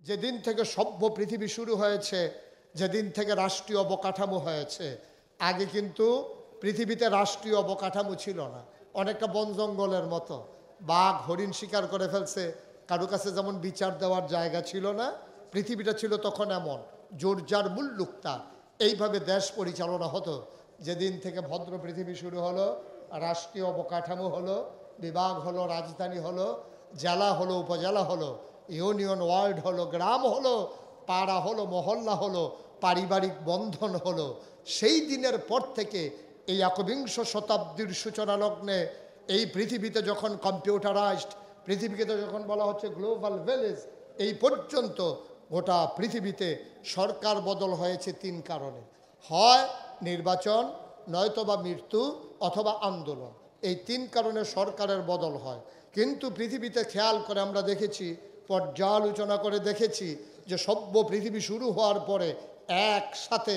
যেদিন থেকে সভ্য পৃথিবী শুরু হয়েছে, যেদিন থেকে রাষ্ট্রীয় অবকাঠামো হয়েছে, আগে কিন্তু পৃথিবীতে রাষ্ট্রীয় অবকাঠামো ছিল না, অনেকটা বন জঙ্গলের মতো। বাঘ হরিণ শিকার করে ফেলছে, কারো কাছে যেমন বিচার দেওয়ার জায়গা ছিল না, পৃথিবীটা ছিল তখন এমন জোরজার মুল্লুকতা। এইভাবে দেশ পরিচালনা হতো। যেদিন থেকে ভদ্র পৃথিবী শুরু হলো, রাষ্ট্রীয় অবকাঠামো হলো, বিভাগ হলো, রাজধানী হলো, জেলা হলো, উপজেলা হলো, ইউনিয়ন ওয়ার্ড হলো, গ্রাম হলো, পাড়া হলো, মহল্লা হলো, পারিবারিক বন্ধন হলো, সেই দিনের পর থেকে এই একবিংশ শতাব্দীর সূচনা লগ্নে এই পৃথিবীতে যখন কম্পিউটারাইজড, পৃথিবীকে যখন বলা হচ্ছে গ্লোবাল ভিলেজ, এই পর্যন্ত গোটা পৃথিবীতে সরকার বদল হয়েছে তিন কারণে। হয় নির্বাচন, নয়তোবা মৃত্যু, অথবা আন্দোলন। এই তিন কারণে সরকারের বদল হয়। কিন্তু পৃথিবীতে খেয়াল করে আমরা দেখেছি, পর্যালোচনা করে দেখেছি যে সভ্য পৃথিবী শুরু হওয়ার পরে একসাথে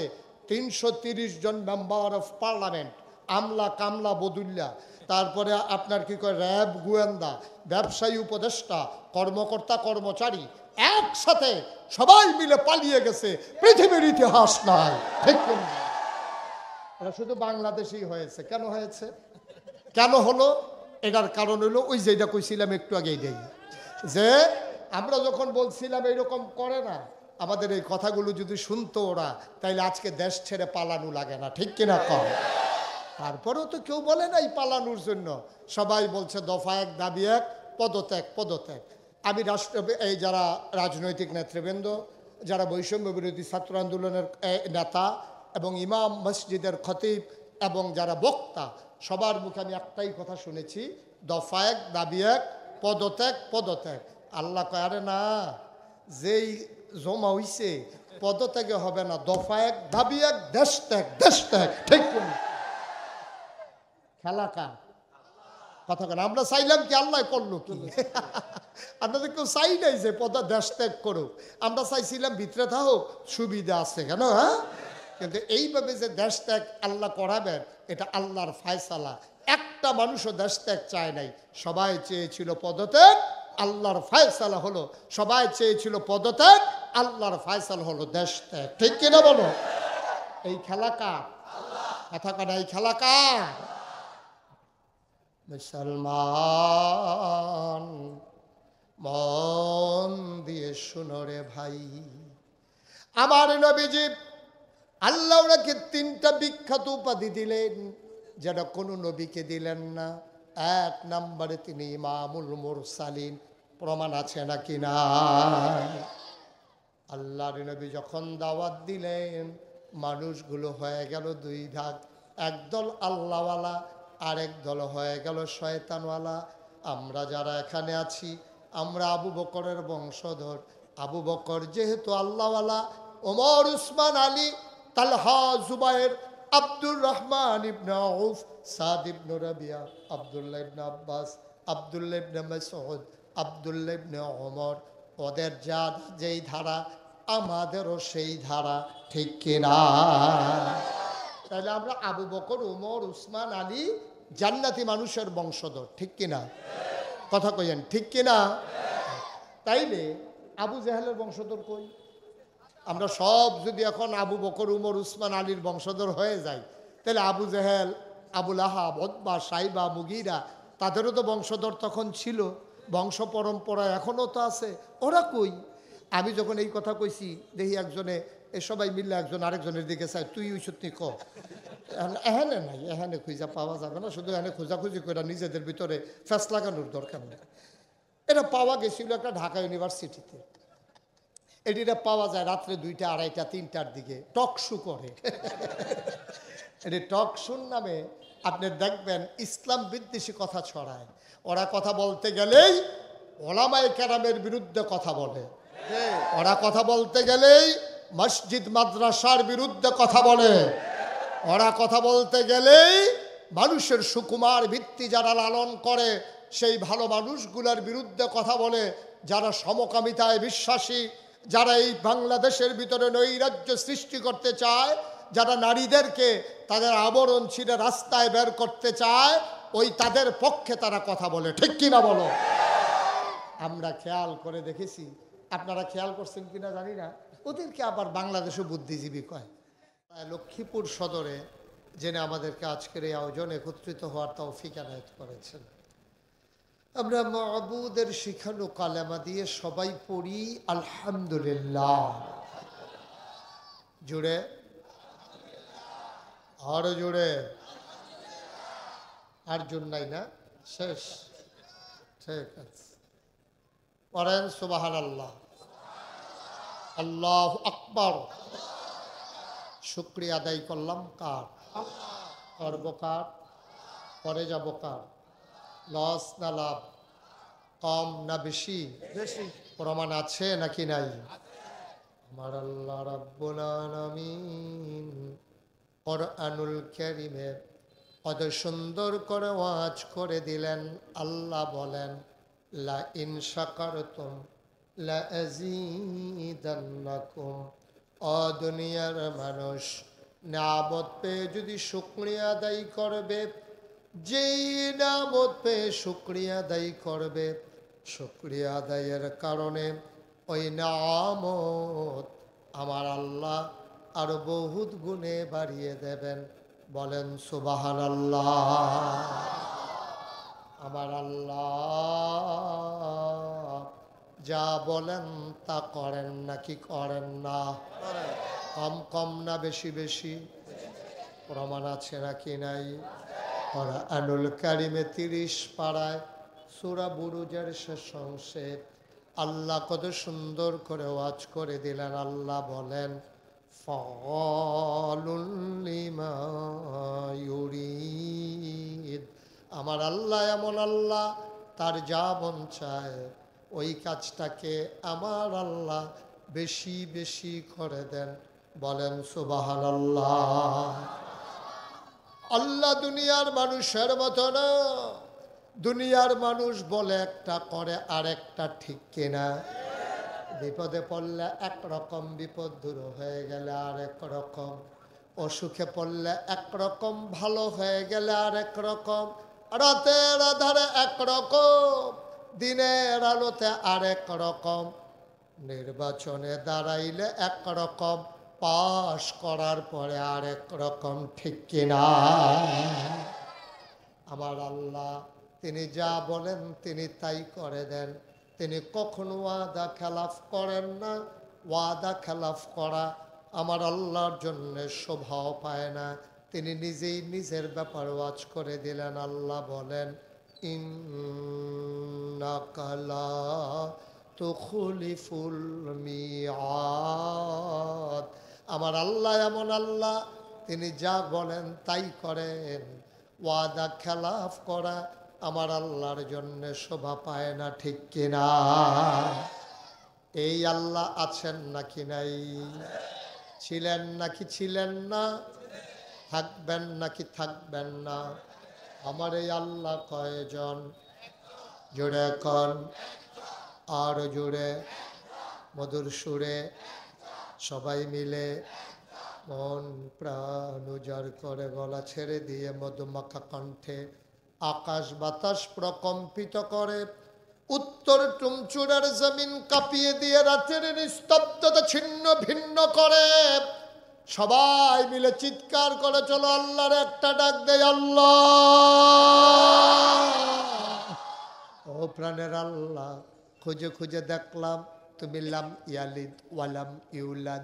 ৩৩০ জন মেম্বার অফ পার্লামেন্ট, আমলা কামলা বদুল্লা, তারপরে আপনার কি কয় র্যাব গোয়েন্দা, ব্যবসায়ী উপদেষ্টা, কর্মকর্তা কর্মচারী একসাথে সবাই মিলে পালিয়ে গেছে। পৃথিবীর ইতিহাস নাই, ঠিক না? এটা শুধু বাংলাদেশেই হয়েছে। কেন হয়েছে, কেন হলো? এটার কারণ হলো ওই যেটা কইছিলাম একটু আগেই দেই, যে আমরা যখন বলছিলাম এইরকম করে না, আমাদের এই কথাগুলো যদি শুনতো ওরা, তাইলে আজকে দেশ ছেড়ে পালানো লাগে না, ঠিক কিনা কম? তারপরেও তো কেউ বলে নাই পালানোর জন্য, সবাই বলছে দফা এক দাবি এক, পদত্যাগ পদত্যাগ। আমি এই যারা রাজনৈতিক নেতৃবৃন্দ, যারা বৈষম্য বিরোধী ছাত্র আন্দোলনের নেতা এবং ইমাম মসজিদের খতিব এবং যারা বক্তা, সবার মুখে আমি একটাই কথা শুনেছি, দফা এক দাবি এক, পদত্যাগ পদত্যাগ। আল্লাহ কয় আরে না, যেই জমা হইছে পদত্যাগে হবে না, দফা এক দাবি এক, দেশ ত্যাগ দেশ ত্যাগ, ঠিক না? খেলা কার? কথা কেন? আমরা চাইলাম কি, আল্লাহ করলো কি? আমরা তো কেউ চাই নাই যে দেশ ত্যাগ করুক, আমরা চাইছিলাম ভিতরে থাকুক, সুবিধা আছে কেন, হ্যাঁ? কিন্তু এইভাবে যে দেশ ত্যাগ আল্লাহ করাবেন, এটা আল্লাহর ফায়সালা। একটা মানুষও দেশ ত্যাগ চায় নাই, সবাই চেয়েছিল পদত্যাগ, আল্লাহর ফায়সালা হলো। সবাই চেয়েছিল পদত্যাগ, আল্লাহর ফায়সালা হলো দেশ ত্যাগ, ঠিক কিনা বলো? এই খেলা কার? কথা কার? এই খেলা কার? মুসলমান মন দিয়ে শুনো রে ভাই, আমার নবীজি আল্লাহ ওনাকে তিনটা বিখ্যাত উপাধি দিলেন, যেটা কোনো নবীকে দিলেন না। এক নম্বরে তিনি ইমামুল মুরসালিন। প্রমাণ আছে নাকি না? আল্লাহর নবী যখন দাওয়াত দিলেন, মানুষগুলো হয়ে গেল দুই ভাগ, একদল আল্লাহওয়ালা, আরেক দল হয়ে গেল শয়তানওয়ালা। আমরা যারা এখানে আছি, আমরা আবু বকরের বংশধর। আবু বকর যেহেতু আল্লাহওয়ালা, ওমর, উসমান, আলী, তালহা, জুবায়ের, আব্দুর রহমান ইবনে আউফ, সাদ ইবনে রাবিয়া, আব্দুল্লাহ ইবনে আব্বাস, আব্দুল্লাহ ইবনে মাসউদ, আব্দুল্লাহ ইবনে ওমর, ওদের যেই ধারা আমাদেরও সেই ধারা, ঠিক কিনা? তাহলে আমরা আবু বকর, ওমর, উসমান, আলী জান্নাতি মানুষের বংশধর, ঠিক কিনা? কথা কইেন, ঠিক কিনা? তাইলে আবু জেহেলের বংশধর কই? আমরা সব যদি এখন আবু বকর, উমর, উসমান, আলীর বংশধর হয়ে যাই, তাহলে আবু জেহেল, আবুল আহাব, উতবা, সাইবা, মুগিরা, তাদেরও তো বংশধর তখন ছিল, বংশ পরম্পরা এখনও তো আছে। ওরা কই? আমি যখন এই কথা কইছি, দেখি একজনে, এ সবাই মিললে একজন আরেকজনের দিকে চাই, তুই ওই সত্যি ক। এখানে নাই, এখানে খুঁজা পাওয়া যাবে না, শুধু এখানে খোঁজাখুঁজি করে নিজেদের ভিতরে ফ্যাস লাগানোর দরকার নেই। এটা পাওয়া গেছিল একটা ঢাকা ইউনিভার্সিটিতে। এটা পাওয়া যায় রাত্রে 2টা, 2:30, 3টার দিকে, টক শো করে। এটি টক শোর নামে আপনি দেখবেন ইসলাম বিদ্বেষী কথা ছড়ায়। ওরা কথা বলতে গেলেই ওলামায়ে কেরামের বিরুদ্ধে কথা বলে, ওরা কথা বলতে গেলেই মসজিদ মাদ্রাসার বিরুদ্ধে কথা বলে, ওরা কথা বলতে গেলেই মানুষের সুকুমার ভিত্তি যারা লালন করে সেই ভালো মানুষগুলোর বিরুদ্ধে কথা বলে, যারা সমকামিতায় বিশ্বাসী, যারা এই বাংলাদেশের ভিতরে নৈরাজ্য সৃষ্টি করতে চায়, যারা নারীদেরকে তাদের আবরণ ছিঁড়ে রাস্তায় বের করতে চায়, ওই তাদের পক্ষে তারা কথা বলে, ঠিক কিনা বলো? আমরা খেয়াল করে দেখেছি আপনারা খেয়াল করছেন কিনা জানি না, ওদেরকে আবার বাংলাদেশে বুদ্ধিজীবী কয়। লক্ষ্মীপুর সদরে জেনে আমাদেরকে আজকের এই আয়োজন একত্রিত হওয়ার তৌফিক এনায়েত করেছেন। আমরা মাবুদের শিখানো কালেমা দিয়ে সবাই পড়ি আলহামদুলিল্লাহ। জুড়ে, আরো জুড়ে, আর জোর নাই না, শেষ, ঠিক আছে। পড়েন সুবহানাল্লাহ, আল্লাহু আকবার। শুকরিয়া আদায় করলাম কার? করব কার? করে যাব কার? লস না লাভ? কম না বেশি? বেশি। প্রমাণ আছে নাকি নাই? আমার আল্লাহ রাব্বুল আলামিন কোরআনুল কারীমে কত সুন্দর করে ওয়াজ করে দিলেন। আল্লাহ বলেন, লা ইন শাকারতুম লা আযীদান্নাকুম। ও দুনিয়ার মানুষ, নিয়ামত পেয়ে যদি শুকরিয়া আদায় করবে, যেই নিয়ামত পেয়ে শুকরিয়া আদায় করবে, শুকরিয়া আদায়ের কারণে ওই নিয়ামত আমার আল্লাহ আরো বহুত গুণে বাড়িয়ে দেবেন। বলেন সুবহানাল্লাহ। আমার আল্লাহ যা বলেন তা করেন নাকি করেন না? কম কম না বেশি বেশি? প্রমাণ আছে নাকি নাই? কোরআনুল কারীমে 30 পারায় সূরা বুরুজের শেষ অংশে আল্লাহ কত সুন্দর করে ওয়াজ করে দিলেন। আল্লাহ বলেন, ফাআলুল লিমা ইউরিদ। আমার আল্লাহ এমন আল্লাহ, তার যা মন চায় ওই কাজটাকে আমার আল্লাহ বেশি বেশি করে দেন। বলেন সুবহানাল্লাহ। আল্লাহ দুনিয়ার মানুষের মতো না। দুনিয়ার মানুষ বলে একটা, করে আরেকটা, ঠিক কিনা? বিপদে পড়লে একরকম, বিপদ দূর হয়ে গেলে আরেক রকম। অসুখে পড়লে একরকম, ভালো হয়ে গেলে আরেক রকম। রাতের আধারে একরকম, দিনের আলোতে আরেক রকম। নির্বাচনে দাঁড়াইলে একরকম, পাশ করার পরে আরেক রকম, ঠিক কিনা? আমার আল্লাহ তিনি যা বলেন তিনি তাই করে দেন। তিনি কখনো ওয়াদা খেলাফ করেন না। ওয়াদা খেলাফ করা আমার আল্লাহর জন্য শোভা পায় না। তিনি নিজেই নিজের ব্যাপার ওয়াজ করে দিলেন। আল্লাহ বলেন, ইন্নাকা লা তুখলিফুল মিআদ। আমার আল্লাহ এমন আল্লাহ, তিনি যা বলেন তাই করেন। ওয়াদা খেলাফ করা আমার আল্লাহর জন্য শোভা পায় না, ঠিক কিনা? এই আল্লাহ আছেন নাকি নাই? ছিলেন নাকি ছিলেন না? থাকবেন নাকি থাকবেন না? আমার এই আল্লাহ কয়জন? জোরে কন, আর জোরে, মধুর সুরে সবাই মিলে মন প্রাণ উজাড় করে গলা ছেড়ে দিয়ে মধুমাখা কণ্ঠে আকাশ বাতাস প্রকম্পিত করে, উত্তর টুমচুড়ার জমিন কাঁপিয়ে দিয়ে রাতের নিস্তব্ধতা ছিন্ন ভিন্ন করে। সবাই মিলে চিৎকার করে চলো আল্লাহর একটা ডাক দেয়, আল্লাহ। ও প্রাণের আল্লাহ, খুঁজে খুঁজে দেখলাম তুমি লাম ইয়ালিদ ওয়ালাম ইউলাদ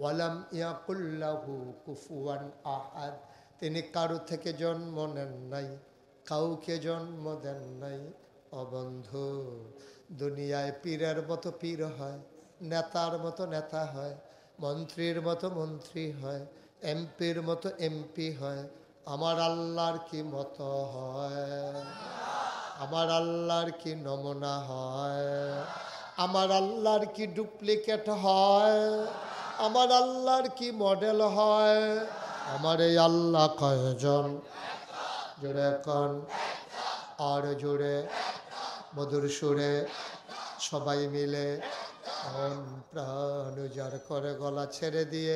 ওয়ালাম ইয়াকুল্লাহু কুফুয়ান আহাদ। তিনি কারো থেকে জন্ম নেন নাই, কাউকে জন্ম দেন নাই। ও বন্ধু, দুনিয়ায় পীরের মতো পীর হয়, নেতার মতো নেতা হয়, মন্ত্রীর মতো মন্ত্রী হয়, এমপির মতো এমপি হয়। আমার আল্লাহর কি মতো হয়? আমার আল্লাহর কি নমুনা হয়? আমার আল্লাহর কি ডুপ্লিকেট হয়? আমার আল্লাহর কি মডেল হয়? আমার এই আল্লাহ কয়জন? জোরে কন, আর জোরে, মধুর সুরে সবাই মিলে মন প্রাণ উজাড় করে গলা ছেড়ে দিয়ে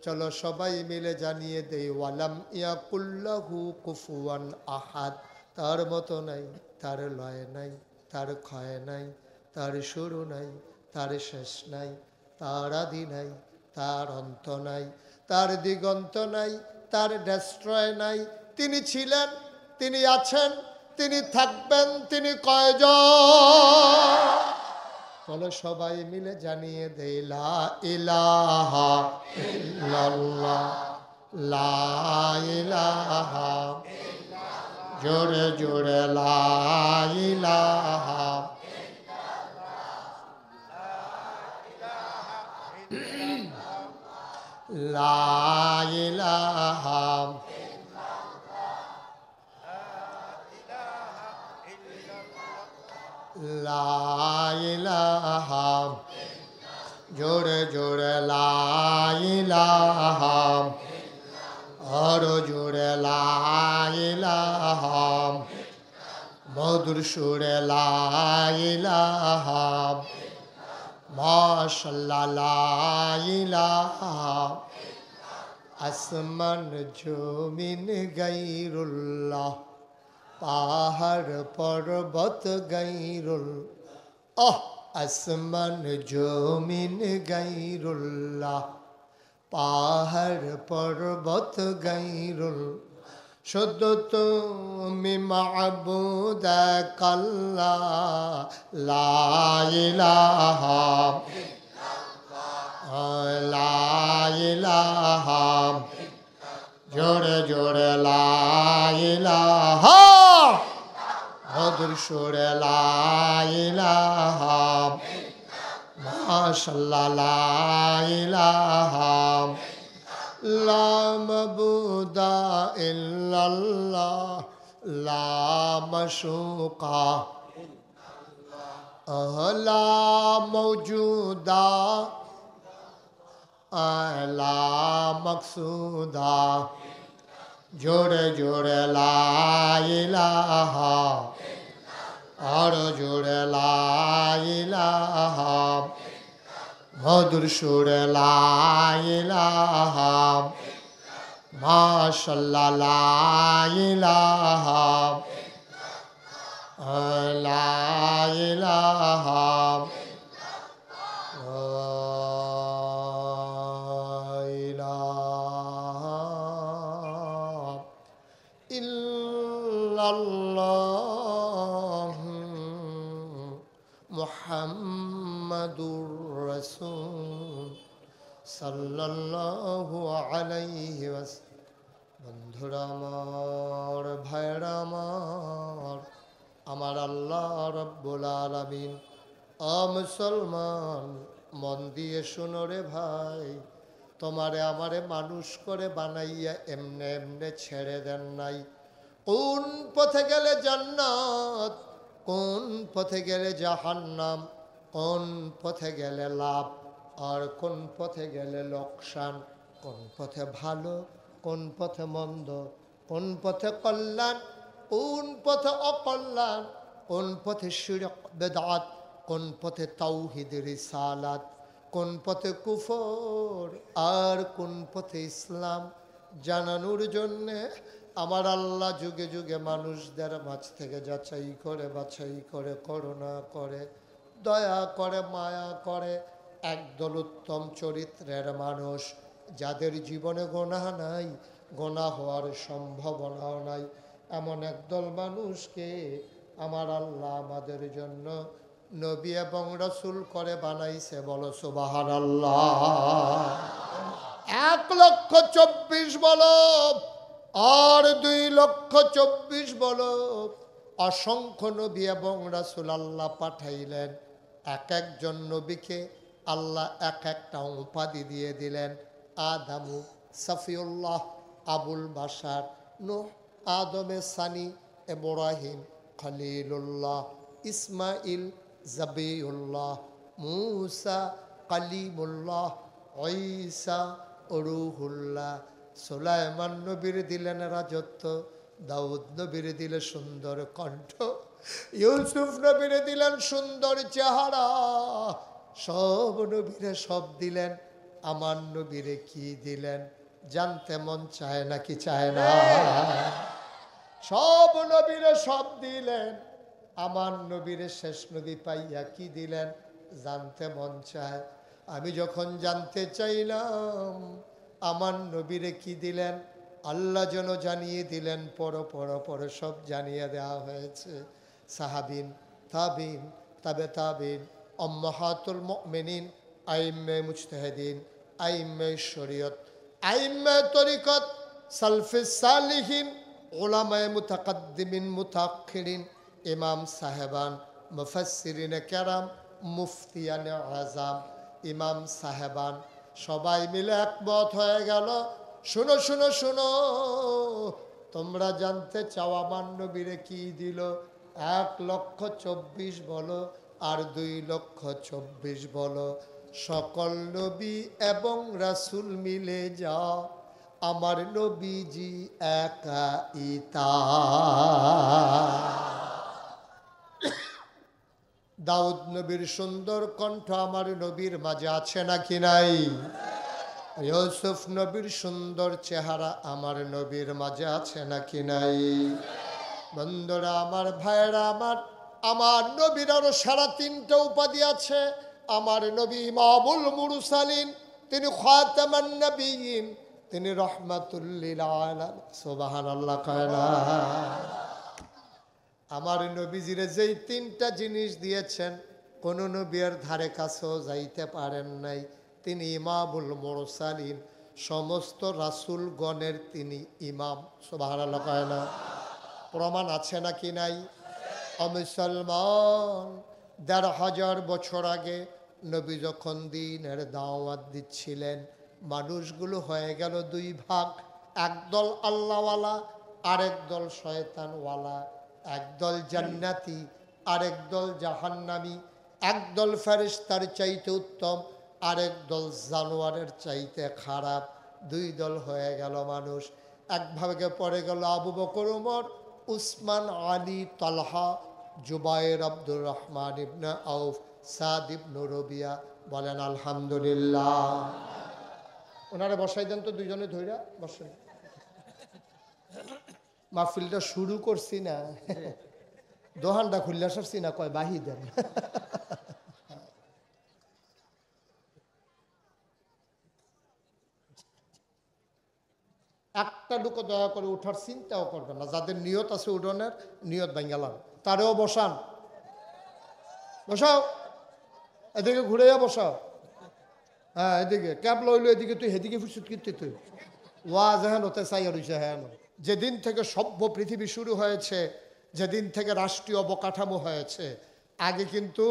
চলো সবাই মিলে জানিয়ে দেই, ওয়ালাম ইয়াকুল্লাহু কুফুয়ান আহাদ। তার মতো নাই, তার লয় নাই, তার ক্ষয় নাই, তার শুরু নাই, তার শেষ নাই, তার আদি নাই, তার অন্ত নাই, তার দিগন্ত নাই, তার ডেস্ট্রয় নাই। তিনি ছিলেন, তিনি আছেন, তিনি থাকবেন, তিনি কয়জন? চলো সবাই মিলে জানিয়ে দেই লা ইলাহা ইল্লাল্লাহ, লা ইলাহা, জোরে জোরে লা ইলাহা, লা ইলাহা, লা ইলাহা, জোরে জোরে লা ইলাহা, আরো জোরে লা ইলাহা, মধুর সুরে লা ইলাহা, মাশাআল্লাহ লা ইলাহা, আসমান জমিন গায়রুল্লাহ, পাহাড় পর্বত গায়রুল, আসমান জমিন গায়রুল্লাহ, পাহাড় পর্বত গায়রুল, শুদ্ধ তুমি মাবুদ কাল্লা, লা ইলাহা, লা ইলাহা, জোরে জোরে লা ইলাহা, মধুর সুরে লা ইলাহা, মাশাআল্লাহ লা ইলাহা, লা মাবুদা ইল্লাল্লাহ, লা মাশুকা, লা মওজুদা, লা মকসুদা, জোরে জোরে লা ইলাহা, আর জোরে লা ইলাহা, মধুর সুরে লা ইলাহা, মাশাআল্লাহ লা ইলাহা, লা ইলাহা, ইল্লাল্লাহ মুহাম্মাদুর রাসূল সাল্লাল্লাহু আলাইহি ওয়াসাল্লাম। বন্ধুরা আমার, ভাইরা আমার আল্লাহ রাব্বুল আলামিন, মুসলমান মন দিয়ে শুনো রে ভাই, তোমারে আমারে মানুষ করে বানাইয়া এমনে এমনে ছেড়ে দেন নাই। কোন পথে গেলে জান্নাত, কোন পথে গেলে জাহান্নাম, কোন পথে গেলে লাভ আর কোন পথে গেলে লোকসান, কোন পথে ভালো, কোন পথে মন্দ, কোন পথে কল্যাণ, কোন পথে অকল্যাণ, কোন পথে শিরক বেদাত, কোন পথে তাওহীদ রিসালাত, কোন পথে কুফর আর কোন পথে ইসলাম জানানোর জন্যে আমার আল্লাহ যুগে যুগে মানুষদের মাঝ থেকে যাচাই করে বাছাই করে করুণা করে দয়া করে মায়া করে একদল উত্তম চরিত্রের মানুষ, যাদের জীবনে গোনাহ নাই, গোনাহ হওয়ার সম্ভাবনাও নাই, এমন একদল মানুষকে আমার আল্লাহ আমাদের জন্য নবী এবং রাসূল করে বানাইছে। বলো সুবহানাল্লাহ। 1,24,000 বলো আর 2,24,000 বলো, অসংখ্য নবী এবং রাসূল আল্লাহ পাঠাইলেন। এক একজন নবীকে আল্লাহ এক একটা উপাধি দিয়ে দিলেন। আদামু সফিউল্লাহ, আবুল বাশার, নূহ আদমে সানি, ইব্রাহিম খলিলুল্লাহ, ইসমাইল জাবিউল্লাহ, মুসা কালিমুল্লাহ, ঈসা রূহুল্লাহ। সুলাইমান নবীর দিলেন রাজত্ব, দাউদ নবীর দিলে সুন্দর কণ্ঠ, ইউসুফ নবীর দিলেন সুন্দর চেহারা। সব নবীরে সব দিলেন, আমার নবীরে কি দিলেন জানতে মন চায় নাকি চায় না? সব নবীরে সব দিলেন, আমার নবীরে শেষ নবী পাইয়া কি দিলেন জানতে মন চায়। আমি যখন জানতে চাইলাম আমার নবীরে কি দিলেন, আল্লাহ যেন জানিয়ে দিলেন। পর সব জানিয়ে দেওয়া হয়েছে। সাহাবিন, তাবিন, তাবে তাবিন, উম্মাহাতুল মুমিনিন, আইম্মে মুজতাহিদিন, আইম্মে শরীয়ত, আইম্মে তরিকত, সালফে সালিহিন, উলামায়ে মুতাকাদ্দিমিন মুতাআখিরিন, ইমাম সাহেবান, মুফাসসিরিনে কেরাম, মুফতিয়ানে আযাম, ইমাম সাহেবান সবাই মিলে একমত হয়ে গেল, শুনো শুনো শুনো, তোমরা জানতে চাও আমার নবীরে কি দিল? 1,24,000 বলো আর 2,24,000 বলো। সকল নবী এবং রাসূল মিলে যা, আমার নবীজি একাই তা। দাউদ নবীর সুন্দর কণ্ঠ আমার নবীর মাঝে আছে নাকি নাই? ইউসুফ নবীর সুন্দর চেহারা আমার নবীর মাঝে আছে নাকি নাই? বন্ধুরা আমার, ভাইরা আমার, আমার নবীর আরো 3.5টা উপাধি আছে। আমার নবী ইমামুল মুরসালিন, তিনি খাতামান নবিয়্যিন, তিনি রাহমাতুল লিল আলামিন। সুবহানাল্লাহ কয় না? আমার নবীজিরে যেই 3টা জিনিস দিয়েছেন, কোন নবীর ধারে কাছেও যাইতে পারেন নাই। তিনি ইমামুল মুরসালিন, সমস্ত রাসূলগণের তিনি ইমাম। সুবহানাল্লাহ কয় না? প্রমাণ আছে নাকি নাই? মুসলমান, ১,৫০০ বছর আগে নবী যখন দ্বীনের দাওয়াত দিচ্ছিলেন, মানুষগুলো হয়ে গেল 2 ভাগ। একদল আল্লাহওয়ালা, আরেক দল শয়তানওয়ালা। একদল জান্নাতি, আরেক দল জাহান্নামী। একদল ফেরেশতার চাইতে উত্তম, আরেক দল জানোয়ারের চাইতে খারাপ। 2 দল হয়ে গেল মানুষ। এক ভাগে পড়ে গেল আবু বকর, ওমর, উসমান, আলী, তালহা, জুবায়ের, আব্দুর রহমান ইবনে আউফ, সাদ ইবনে রবিয়া। বলেন আলহামদুলিল্লাহ। ওনারে বসাই দেন তো, 2 জনে ধইরা বসেন। মাহফিলটা শুরু করছি না, দোহানটা খুললে সারছি না, কয় বাহি দেন। একটা লোক দয়া করে উঠার চিন্তাও করবে না। যাদের নিয়ত আছে উঠোনের, নিয়ত ভাঙ্গালাম, তারেও বসান। বসাও, এদিকে ঘুরে বসাও। হ্যাঁ, এদিকে ক্যাব লইলো, এদিকে তুই হেদিকে ফুসুত কিন্তু তুই ওয়াজ হেন হতে চাই রইছে। হ্যাঁ, যেদিন থেকে সভ্য পৃথিবী শুরু হয়েছে, যেদিন থেকে রাষ্ট্রীয় অবকাঠামো হয়েছে, আগে কিন্তু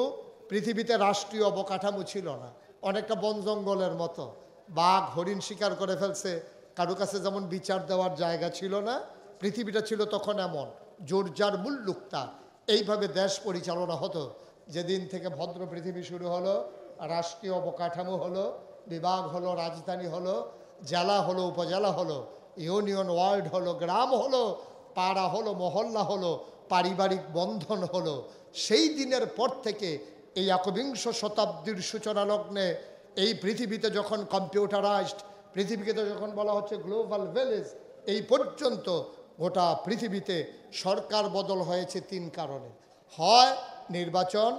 পৃথিবীতে রাষ্ট্রীয় অবকাঠামো ছিল না। অনেকটা বন জঙ্গলের মতো। বাঘ হরিণ শিকার করে ফেলছে, কারো কাছে যেমন বিচার দেওয়ার জায়গা ছিল না, পৃথিবীটা ছিল তখন এমন, জোর যার মুল্লুকতা। এইভাবে দেশ পরিচালনা হতো। যেদিন থেকে ভদ্র পৃথিবী শুরু হলো, রাষ্ট্রীয় অবকাঠামো হলো, বিভাগ হলো, রাজধানী হলো, জেলা হলো, উপজেলা হলো, ইউনিয়ন ওয়ার্ড হলো, গ্রাম হলো, পাড়া হলো, মহল্লা হলো, পারিবারিক বন্ধন হলো। সেই দিনের পর থেকে এই একবিংশ শতাব্দীর সূচনা লগ্নে এই পৃথিবীতে যখন কম্পিউটারাইজড, পৃথিবীকে যখন বলা হচ্ছে গ্লোবাল ভিলেজ, এই পর্যন্ত গোটা পৃথিবীতে সরকার বদল হয়েছে 3 কারণে। হয় নির্বাচন,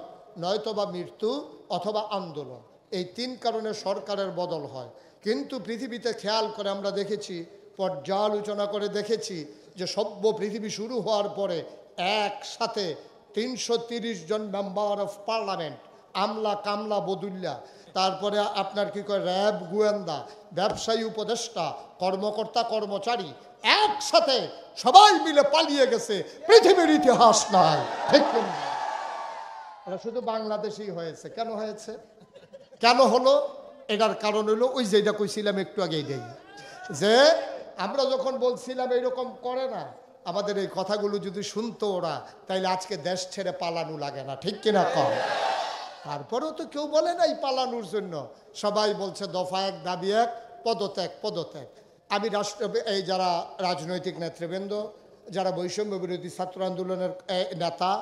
নয়তোবা মৃত্যু, অথবা আন্দোলন। এই 3 কারণে সরকারের বদল হয়। কিন্তু পৃথিবীতে খেয়াল করে আমরা দেখেছি, পর্যালোচনা করে দেখেছি যে সভ্য পৃথিবী শুরু হওয়ার পরে একসাথে 330 জন মেম্বার অফ পার্লামেন্ট, আমলা কামলা বদুল্লা, তারপরে আপনার কি কয় র্যাব, গোয়েন্দা, ব্যবসায়ী উপদেষ্টা, কর্মকর্তা কর্মচারী একসাথে সবাই মিলে পালিয়ে গেছে। পৃথিবীর ইতিহাস নাই, ঠিক না? এটা শুধু বাংলাদেশেই হয়েছে। কেন হয়েছে, কেন হলো? এটার কারণ হলো ওই যেটা কইছিলাম একটু আগেই দেই, যে আমরা যখন বলছিলাম এরকম করে না, আমাদের এই কথাগুলো যদি শুনতো ওরা, তাইলে আজকে দেশ ছেড়ে পালানো লাগে না, ঠিক কিনা কম? তারপরেও তো কেউ বলে নাই পালানোর জন্য। সবাই বলছে দফা 1, দাবি 1, পদত্যাগ পদত্যাগ। আমি এই যারা রাজনৈতিক নেতৃবৃন্দ, যারা বৈষম্য বিরোধী ছাত্র আন্দোলনের নেতা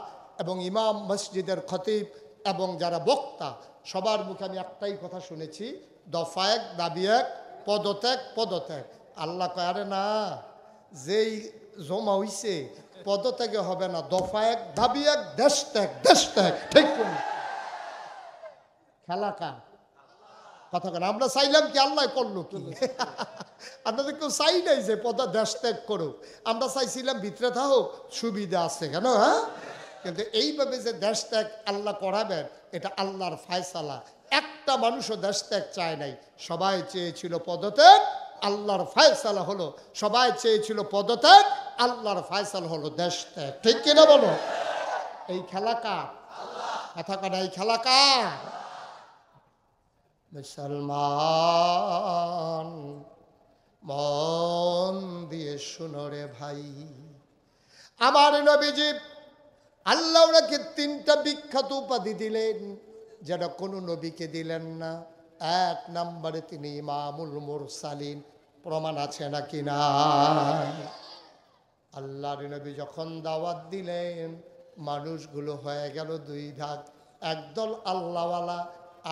এবং ইমাম, মসজিদের খতিব এবং যারা বক্তা, সবার মুখে আমি একটাই কথা শুনেছি, দফা 1, দাবি 1, পদত্যাগ পদত্যাগ। আল্লাহ কয় আরে না, যেই জমা হইছে পদত্যাগে হবে না, দফা 1, দাবি 1, দেশ ত্যাগ দেশ ত্যাগ, ঠিক না? খেলা কার? কথা কেন? আমরা চাইলাম কি, আল্লাহ করলো কি? আপনাদের কেউ চাই নাই যে দেশ ত্যাগ করুক, আমরা চাইছিলাম ভিতরে থাকুক, সুবিধা আছে কেন? হ্যাঁ, কিন্তু এইভাবে যে দেশ ত্যাগ আল্লাহ করাবেন, এটা আল্লাহর ফায়সালা। একটা মানুষও দেশ ত্যাগ চায় নাই, সবাই চেয়েছিল পদত্যাগ, আল্লাহর ফায়সালা হলো। সবাই চেয়েছিল পদত্যাগ, আল্লাহর ফায়সালা হলো দেশ ত্যাগ। ঠিক কিনা বলো? এই খেলা কার? কথা কাটা, এই খেলা কার? মুসলমান মন দিয়ে শুনো রে ভাই, আমার নবীজি আল্লাহ ওনাকে 3টা বিখ্যাত উপাধি দিলেন, যেটা কোনো নবীকে দিলেন না। 1 নম্বরে তিনি ইমামুল মুরসালিন। প্রমাণ আছে নাকি না? আল্লাহর নবী যখন দাওয়াত দিলেন, মানুষগুলো হয়ে গেল 2 ভাগ। একদল আল্লাহওয়ালা,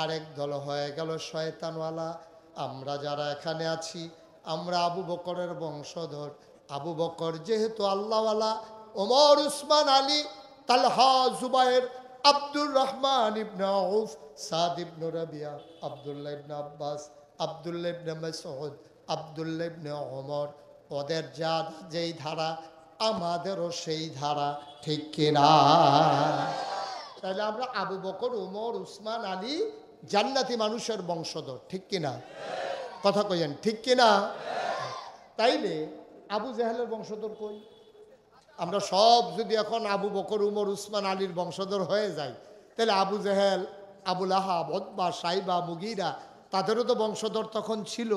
আরেক দল হয়ে গেল শয়তানওয়ালা। আমরা যারা এখানে আছি, আমরা আবু বকরের বংশধর। আবু বকর যেহেতু আল্লাহওয়ালা, ওমর, উসমান, আলী, তালহা, জুবায়ের, আব্দুর রহমান ইবনে আউফ, সাদ ইবনে রাবিয়া, আব্দুল্লাহ ইবনে আব্বাস, আব্দুল্লাহ ইবনে মাসউদ, আব্দুল্লাহ ইবনে ওমর, ওদের যা যেই ধারা, আমাদেরও সেই ধারা। ঠিক কিনা? তাহলে আমরা আবু বকর, ওমর, উসমান, আলী জান্নাতি মানুষের বংশধর। ঠিক কিনা? কথা কইেন, ঠিক কিনা? তাইলে আবু জাহেলের বংশধর কই? আমরা সব যদি এখন আবু বকর, উমর, উসমান, আলীর বংশধর হয়ে যাই, তাহলে আবু জাহেল, আবুল আহাব, উতবা, সাইবা, মুগীরা, তাদেরও তো বংশধর তখন ছিল,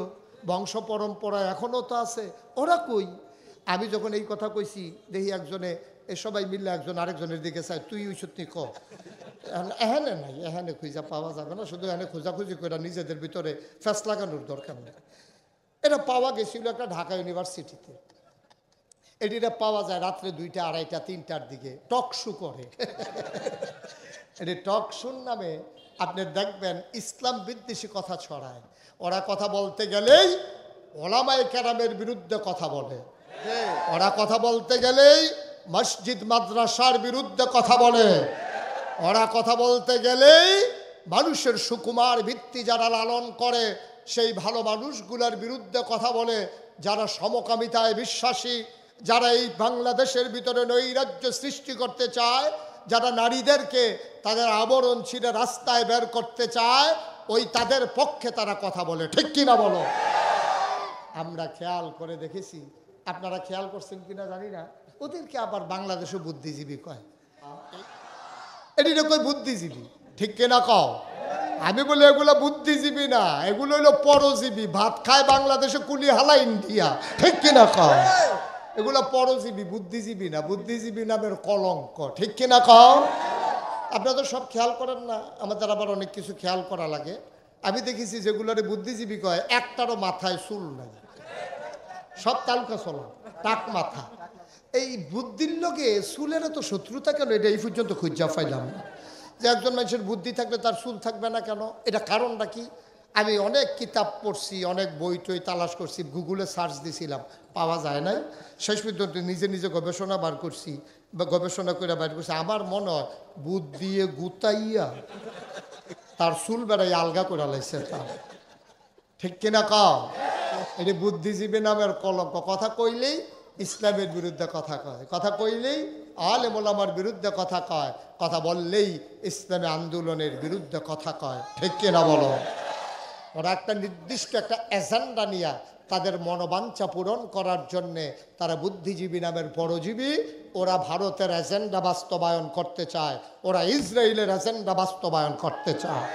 বংশ পরম্পরা এখনও তো আছে। ওরা কই? আমি যখন এই কথা কইছি, দেখি একজনে, এ সবাই মিললে একজন আরেকজনের দিকে চাই, তুই ওই সত্যি ক। এখানে নাই, এখানে খুঁজা পাওয়া যাবে না, শুধু এখানে খোঁজাখুঁজি করে নিজেদের ভিতরে ফ্যাস লাগানোর দরকার নেই। এটা পাওয়া গেছিল একটা ঢাকা ইউনিভার্সিটিতে। এটা পাওয়া যায় রাত্রে 2টা, 2:30, 3টার দিকে টক শো করে। এটি টক শোর নামে আপনি দেখবেন ইসলাম বিদ্বেষী কথা ছড়ায়। ওরা কথা বলতে গেলেই ওলামায়ে কেরামের বিরুদ্ধে কথা বলে। ওরা কথা বলতে গেলেই মসজিদ মাদ্রাসার বিরুদ্ধে কথা বলে। ওরা কথা বলতে গেলেই মানুষের সুকুমার ভিত্তি যারা লালন করে, সেই ভালো মানুষগুলোর বিরুদ্ধে কথা বলে। যারা সমকামিতায় বিশ্বাসী, যারা এই বাংলাদেশের ভিতরে নৈরাজ্য সৃষ্টি করতে চায়, যারা নারীদেরকে তাদের আবরণ ছিঁড়ে রাস্তায় বের করতে চায়, ওই তাদের পক্ষে তারা কথা বলে। ঠিক কিনা বলো? আমরা খেয়াল করে দেখেছি, আপনারা খেয়াল করছেন কিনা জানি না, ওদেরকে আবার বাংলাদেশে বুদ্ধিজীবী কয়। এটা কই বুদ্ধিজীবী? ঠিক কিনা কও? আমি বলি এগুলো বুদ্ধিজীবী না, এগুলো হলো পরজীবী। ভাত খায় বাংলাদেশে, কুলি হালা ইন্ডিয়া। ঠিক কিনা কও? এগুলো পরজীবী, বুদ্ধিজীবী না। বুদ্ধিজীবী নামের কলঙ্ক। ঠিক কিনা কও? আপনারা তো সব খেয়াল করেন না, আমাদের আবার অনেক কিছু খেয়াল করা লাগে। আমি দেখেছি যেগুলোরে বুদ্ধিজীবী কয়, একটারও মাথায় চুল নাই, সব তালকা চলা, টাক মাথা। এই বুদ্ধির লোকে চুলের তো শত্রুতা কেন, এটা এই পর্যন্ত খুঁজা পাইলাম না। যে একজন মানুষের বুদ্ধি থাকলে তার চুল থাকবে না কেন, এটা কারণটা কি? আমি অনেক কিতাব পড়ছি, অনেক বই টই তালাশ করছি, গুগলে সার্চ দিছিলাম, পাওয়া যায় নাই। শেষ পর্যন্ত নিজে নিজে গবেষণা বার করছি, বা গবেষণা করে বার করছি। আমার মনে হয় বুদ্ধি গুতাইয়া তার চুল বেড়াই আলগা করে লাইছে তার। ঠিক কিনা কাও? এটি বুদ্ধিজীবী নামের কলঙ্ক। কথা কইলেই ইসলামের বিরুদ্ধে কথা কয়, কথা কইলেই আলেম ওলামার বিরুদ্ধে কথা কয়, কথা বললেই ইসলামী আন্দোলনের বিরুদ্ধে কথা কয়। ঠিক কিনা বলো? ওরা একটা নির্দিষ্ট একটা এজেন্ডা নিয়ে তাদের মনোবাঞ্ছা পূরণ করার জন্যে তারা বুদ্ধিজীবী নামের পরজীবী। ওরা ভারতের এজেন্ডা বাস্তবায়ন করতে চায়, ওরা ইসরায়েলের এজেন্ডা বাস্তবায়ন করতে চায়।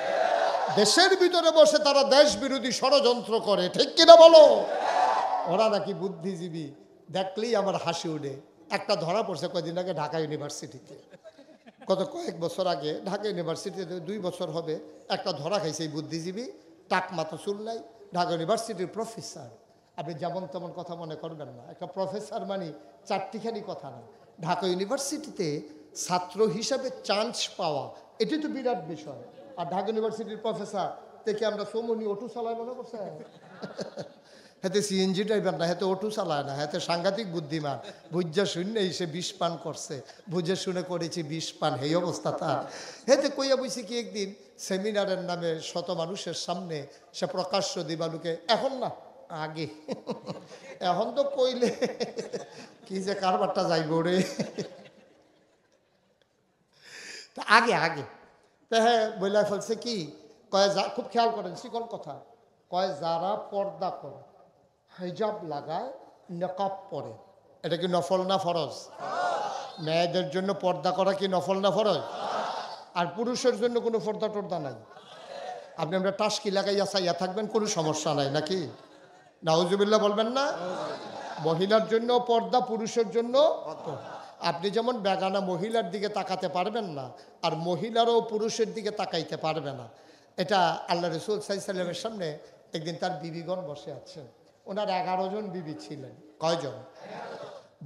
দেশের ভিতরে বসে তারা দেশ বিরোধী ষড়যন্ত্র করে। ঠিক কিনা বলো? ওরা নাকি বুদ্ধিজীবী। দেখলেই আমার হাসি উঠে। একটা ধরা পড়ছে কয়েকদিন আগে ঢাকা ইউনিভার্সিটিতে, কয়েক বছর আগে ঢাকা ইউনিভার্সিটিতে, 2 বছর হবে, একটা ধরা খাইছে এই বুদ্ধিজীবী, টাক মাথা চুল নাই, ঢাকা ইউনিভার্সিটির প্রফেসর। আপনি যেমন তেমন কথা মনে করবেন না, একটা প্রফেসর মানে চারটিখানি কথা না। ঢাকা ইউনিভার্সিটিতে ছাত্র হিসাবে চান্স পাওয়া, এটি তো বিরাট বিষয়। আর ঢাকা ইউনিভার্সিটির প্রফেসর দেখে আমরা সোমনি অটো চালায় মনে করছে। হাতে সিএনজি ড্রাইভার না, হাতে অটো চালায় না, হাতে সাংঘাতিক বুদ্ধিমান, বুঝা শুনেই সে বিষ পান করছে, বুঝে শুনে করেছি বিষ পান, এই অবস্থা তার। হেতে কইয়া বইছি কি একদিন সেমিনারের নামে শত মানুষের সামনে সে প্রকাশ্য দিবালুকে, এখন না আগে, এখন তো কইলে কি যে কারবারটা যাইব রে, আগে আগে তা হ্যাঁ বইলা ফেলছে কি কয়, খুব খেয়াল করেন শিকল কথা, কয় যারা পর্দা করে, হিজাব লাগায়, নকাব পরে, এটা কি নফল না ফরজ? মেয়েদের জন্য পর্দা করা কি নফল না ফরজ? আর পুরুষের জন্য কোনো পর্দা টর্দা নাই। আপনি আমরা টাস্কি লাগাইয়া চাইয়া থাকবেন, কোনো সমস্যা নাই নাকি? নাউজুবিল্লাহ বলবেন না? মহিলার জন্য পর্দা, পুরুষের জন্য। আপনি যেমন বেগানা মহিলার দিকে তাকাতে পারবেন না, আর মহিলারও পুরুষের দিকে তাকাইতে পারবে না। এটা আল্লাহ রসুল সাল্লাল্লাহু আলাইহি ওয়াসাল্লামের সামনে একদিন তার বিবিগণ বসে আছেন। ওনার 11 জন বিবি ছিলেন। কয়জন?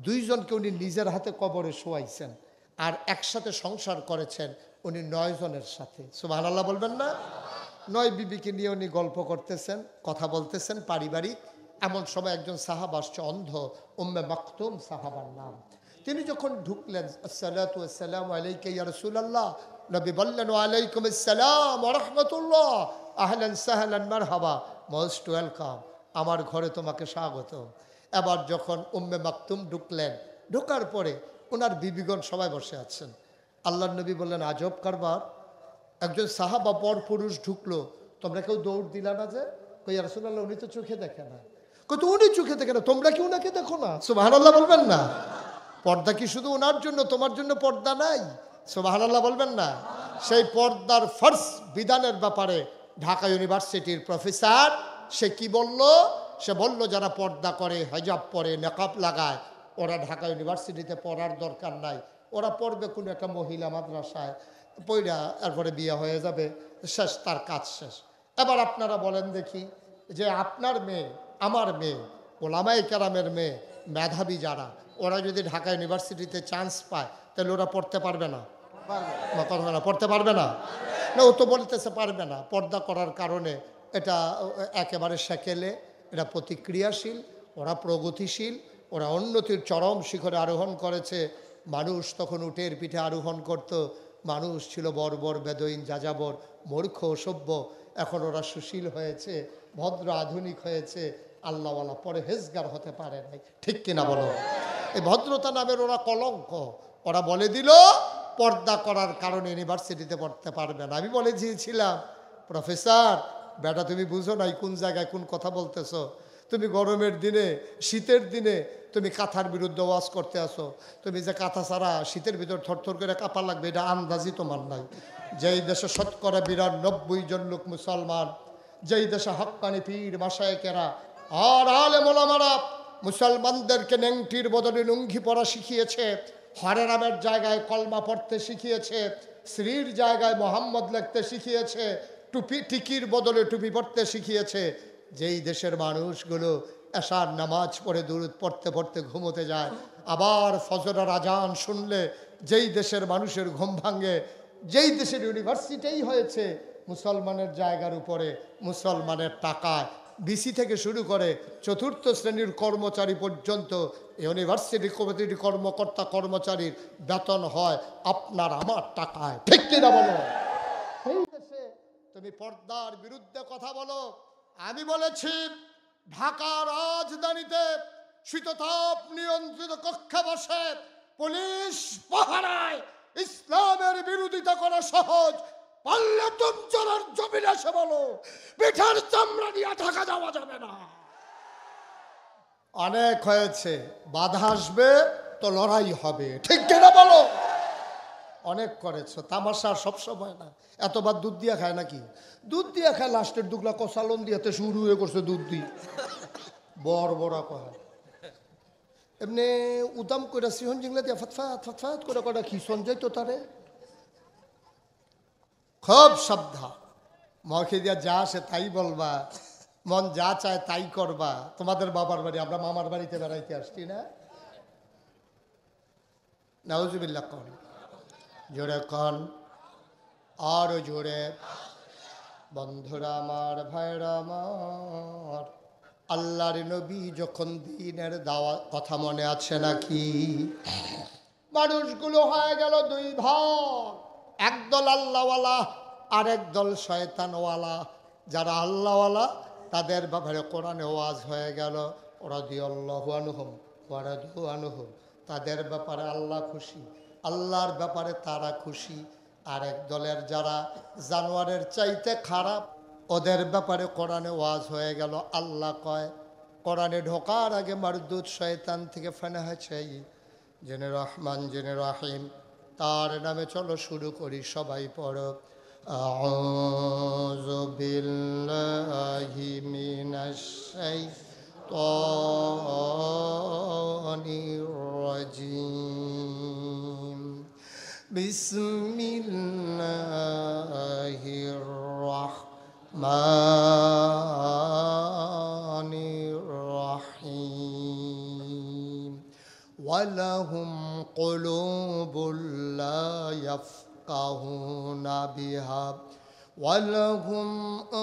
2 জনকে উনি নিজের হাতে কবরে শোয়াইছেন, আর একসাথে সংসার করেছেন উনি 9 জনের সাথে। সুবহানাল্লাহ বলবেন না? 9 বিবিকে নিয়ে উনি গল্প করতেছেন, কথা বলতেছেন পারিবারিক। এমন সময় একজন সাহাবা আসছে, অন্ধ, উম্মে মাকতুম সাহাবার নাম। তিনি যখন ঢুকলেন, আসসালাতু ওয়াসসালামু আলাইকা ইয়া রাসূলুল্লাহ, নবী বললেন ওয়া আলাইকুম আসসালাম ওয়া রাহমাতুল্লাহ, আহলান সাহলান মারহাবা, মোস্ট ওয়েলকাম, আমার ঘরে তোমাকে স্বাগত। এবার যখন উম্মে মাকতুম ঢুকলেন, ঢোকার পরে ওনার বিবিগণ সবাই বসে আছেন। আল্লাহর নবী বললেন আজব কারবার, একজন সাহাবা পর পুরুষ ঢুকলো, তোমরা কেউ দৌড় দিলা না যে? কই ইয়া রাসূলুল্লাহ উনি তো চোখে দেখে না। কই তো উনি চোখে দেখে না, তোমরা কি উনাকে দেখো না? সুবহানাল্লাহ বলবেন না? পর্দা কি শুধু ওনার জন্য, তোমার জন্য পর্দা নাই? সুবহানাল্লাহ বলবেন না? সেই পর্দার ফরজ বিধানের ব্যাপারে ঢাকা ইউনিভার্সিটির প্রফেসর সে কি বলল? সে বলল যারা পর্দা করে, হিজাব পরে, নেকাব লাগায়, ওরা ঢাকা ইউনিভার্সিটিতে পড়ার দরকার নাই, ওরা পড়বে কোনো একটা মহিলা মাদ্রাসায়, পড়া এরপরে বিয়ে হয়ে যাবে, শেষ, তার কাজ শেষ। এবার আপনারা বলেন দেখি, যে আপনার মেয়ে, আমার মেয়ে, ওলামায়ে কেরামের মেয়ে, মেধাবী যারা, ওরা যদি ঢাকা ইউনিভার্সিটিতে চান্স পায়, তাহলে ওরা পড়তে পারবে না? কথা না, পড়তে পারবে না? না, ও তো বলতেছে পারবে না। পর্দা করার কারণে এটা একেবারে সেকেলে, এটা প্রতিক্রিয়াশীল, ওরা প্রগতিশীল, ওরা উন্নতির চরম শিখরে আরোহণ করেছে। মানুষ তখন উটের পিঠে আরোহণ করত, মানুষ ছিল বর্বর, বেদইন, যাযাবর, মূর্খ, সভ্য। এখন ওরা সুশীল হয়েছে, ভদ্র, আধুনিক হয়েছে, আল্লাহওয়ালা, পরহেজগার হতে পারে নাই। ঠিক কিনা বলো? এই ভদ্রতা নামের ওরা কলঙ্ক। ওরা বলে দিল পর্দা করার কারণে ইউনিভার্সিটিতে পড়তে পারবে না। আমি বলে দিয়েছিলাম, প্রফেসর বেটা তুমি বুঝো নাই কোন জায়গায় কোন কথা বলতেছো। তুমি গরমের দিনে, শীতের দিনে তুমি কাঁথার বিরুদ্ধে ওয়াজ করতে আসো। তুমি যে কাঁথা ছাড়া শীতের ভিতর থরথর করে কাঁপা লাগবে, এটা আন্দাজই তোমার নাই। যেই দেশে ৯৯% লোক মুসলমান, যেই দেশে হক্কানি পীর মাশায়েখেরা আর আলেম ওলামারা মুসলমানদেরকে নেংটির বদলে লুঙ্গি পরা শিখিয়েছে, হরে রামের জায়গায় কলমা পড়তে শিখিয়েছে, শ্রীর জায়গায় মোহাম্মদ লিখতে শিখিয়েছে, টুপি টিকির বদলে টুপি পড়তে শিখিয়েছে, যেই দেশের মানুষগুলো এশার নামাজ পড়ে দুরূদ পড়তে পড়তে ঘুমোতে যায়, আবার ফজরের আজান শুনলে যেই দেশের মানুষের ঘুম ভাঙে, যেই দেশের ইউনিভার্সিটিই হয়েছে মুসলমানের জায়গার উপরে, মুসলমানের টাকায়, বিসি থেকে শুরু করে ৪র্থ শ্রেণীর কর্মচারী পর্যন্ত ইউনিভার্সিটি কমিটির কর্মকর্তা কর্মচারীর বেতন হয় আপনার আমার টাকায়। ঠিক কিনা বলো? সেই দেশে তুমি পর্দার বিরুদ্ধে কথা বলো। আমি বলেছি ঢাকা রাজধানীতে শীততাপ নিয়ন্ত্রিত কক্ষে বসে পুলিশ পাহারায় ইসলামের বিরোধিতা করা সহজ, পারলে তুমচলার জমিনে এসে বলো পিঠার চামড়া নিয়ে ঢাকা যাওয়া যাবে না। অনেক হয়েছে, বাধা আসবে তো লড়াই হবে। ঠিক কিনা বলো? অনেক করেছো, তামাশা সবসময় না। এতবার দুধ দিয়া খায় নাকি? দুধ দিয়া খায়, লাস্টের দুগলা কষালন দিয়াতে শুরু হয়ে করছে দুধ দিয়ে বড় বড় কয় এমনি উদাম করে সিহন জিংলা দিয়া ফতফাত ফতফাত করে কটা খিসন যাই তো তারে। খুব সাবধান, মখে দিয়া যা আসে তাই বলবা, মন যা চায় তাই করবা। তোমাদের বাবার বাড়ি, আমরা মামার বাড়িতে বেড়াইতে আসছি না? নাউজুবিল্লাহ কন, জোরে কন, আরো জোরে। বন্ধুরা আমার, ভাইরা আমার, আল্লাহর নবী যখন দ্বীনের দাওয়াত, কথা মনে আছে নাকি? মানুষগুলো হয়ে গেল দুই ভাগ, একদল আল্লাহওয়ালা আর একদল শয়তানওয়ালা। যারা আল্লাহওয়ালা তাদের ব্যাপারে কোরআনে ওয়াজ হয়ে গেল, রাদিয়াল্লাহু আনহুম ওয়া রাদু আনহু, তাদের ব্যাপারে আল্লাহ খুশি, আল্লাহর ব্যাপারে তারা খুশি। আর এক দলের যারা জানোয়ারের চাইতে খারাপ, ওদের ব্যাপারে কোরআনে ওয়াজ হয়ে গেল। আল্লাহ কয়, কোরআনে ঢোকার আগে মারদুদ শয়তান থেকে ফেনা হয়েছে, জেনে রহমান জেনে রহিম, তার নামে চলো শুরু করি, সবাই পড়ো। আউযু বিল্লাহি মিনাশ শাইতানির রাজিম। বিসমিল্লাহির রাহমানির রাহিম। ওয়ালাহুম কুলুবুল লা ইয়াফকাহুনা বিহা ওয়ালাহুম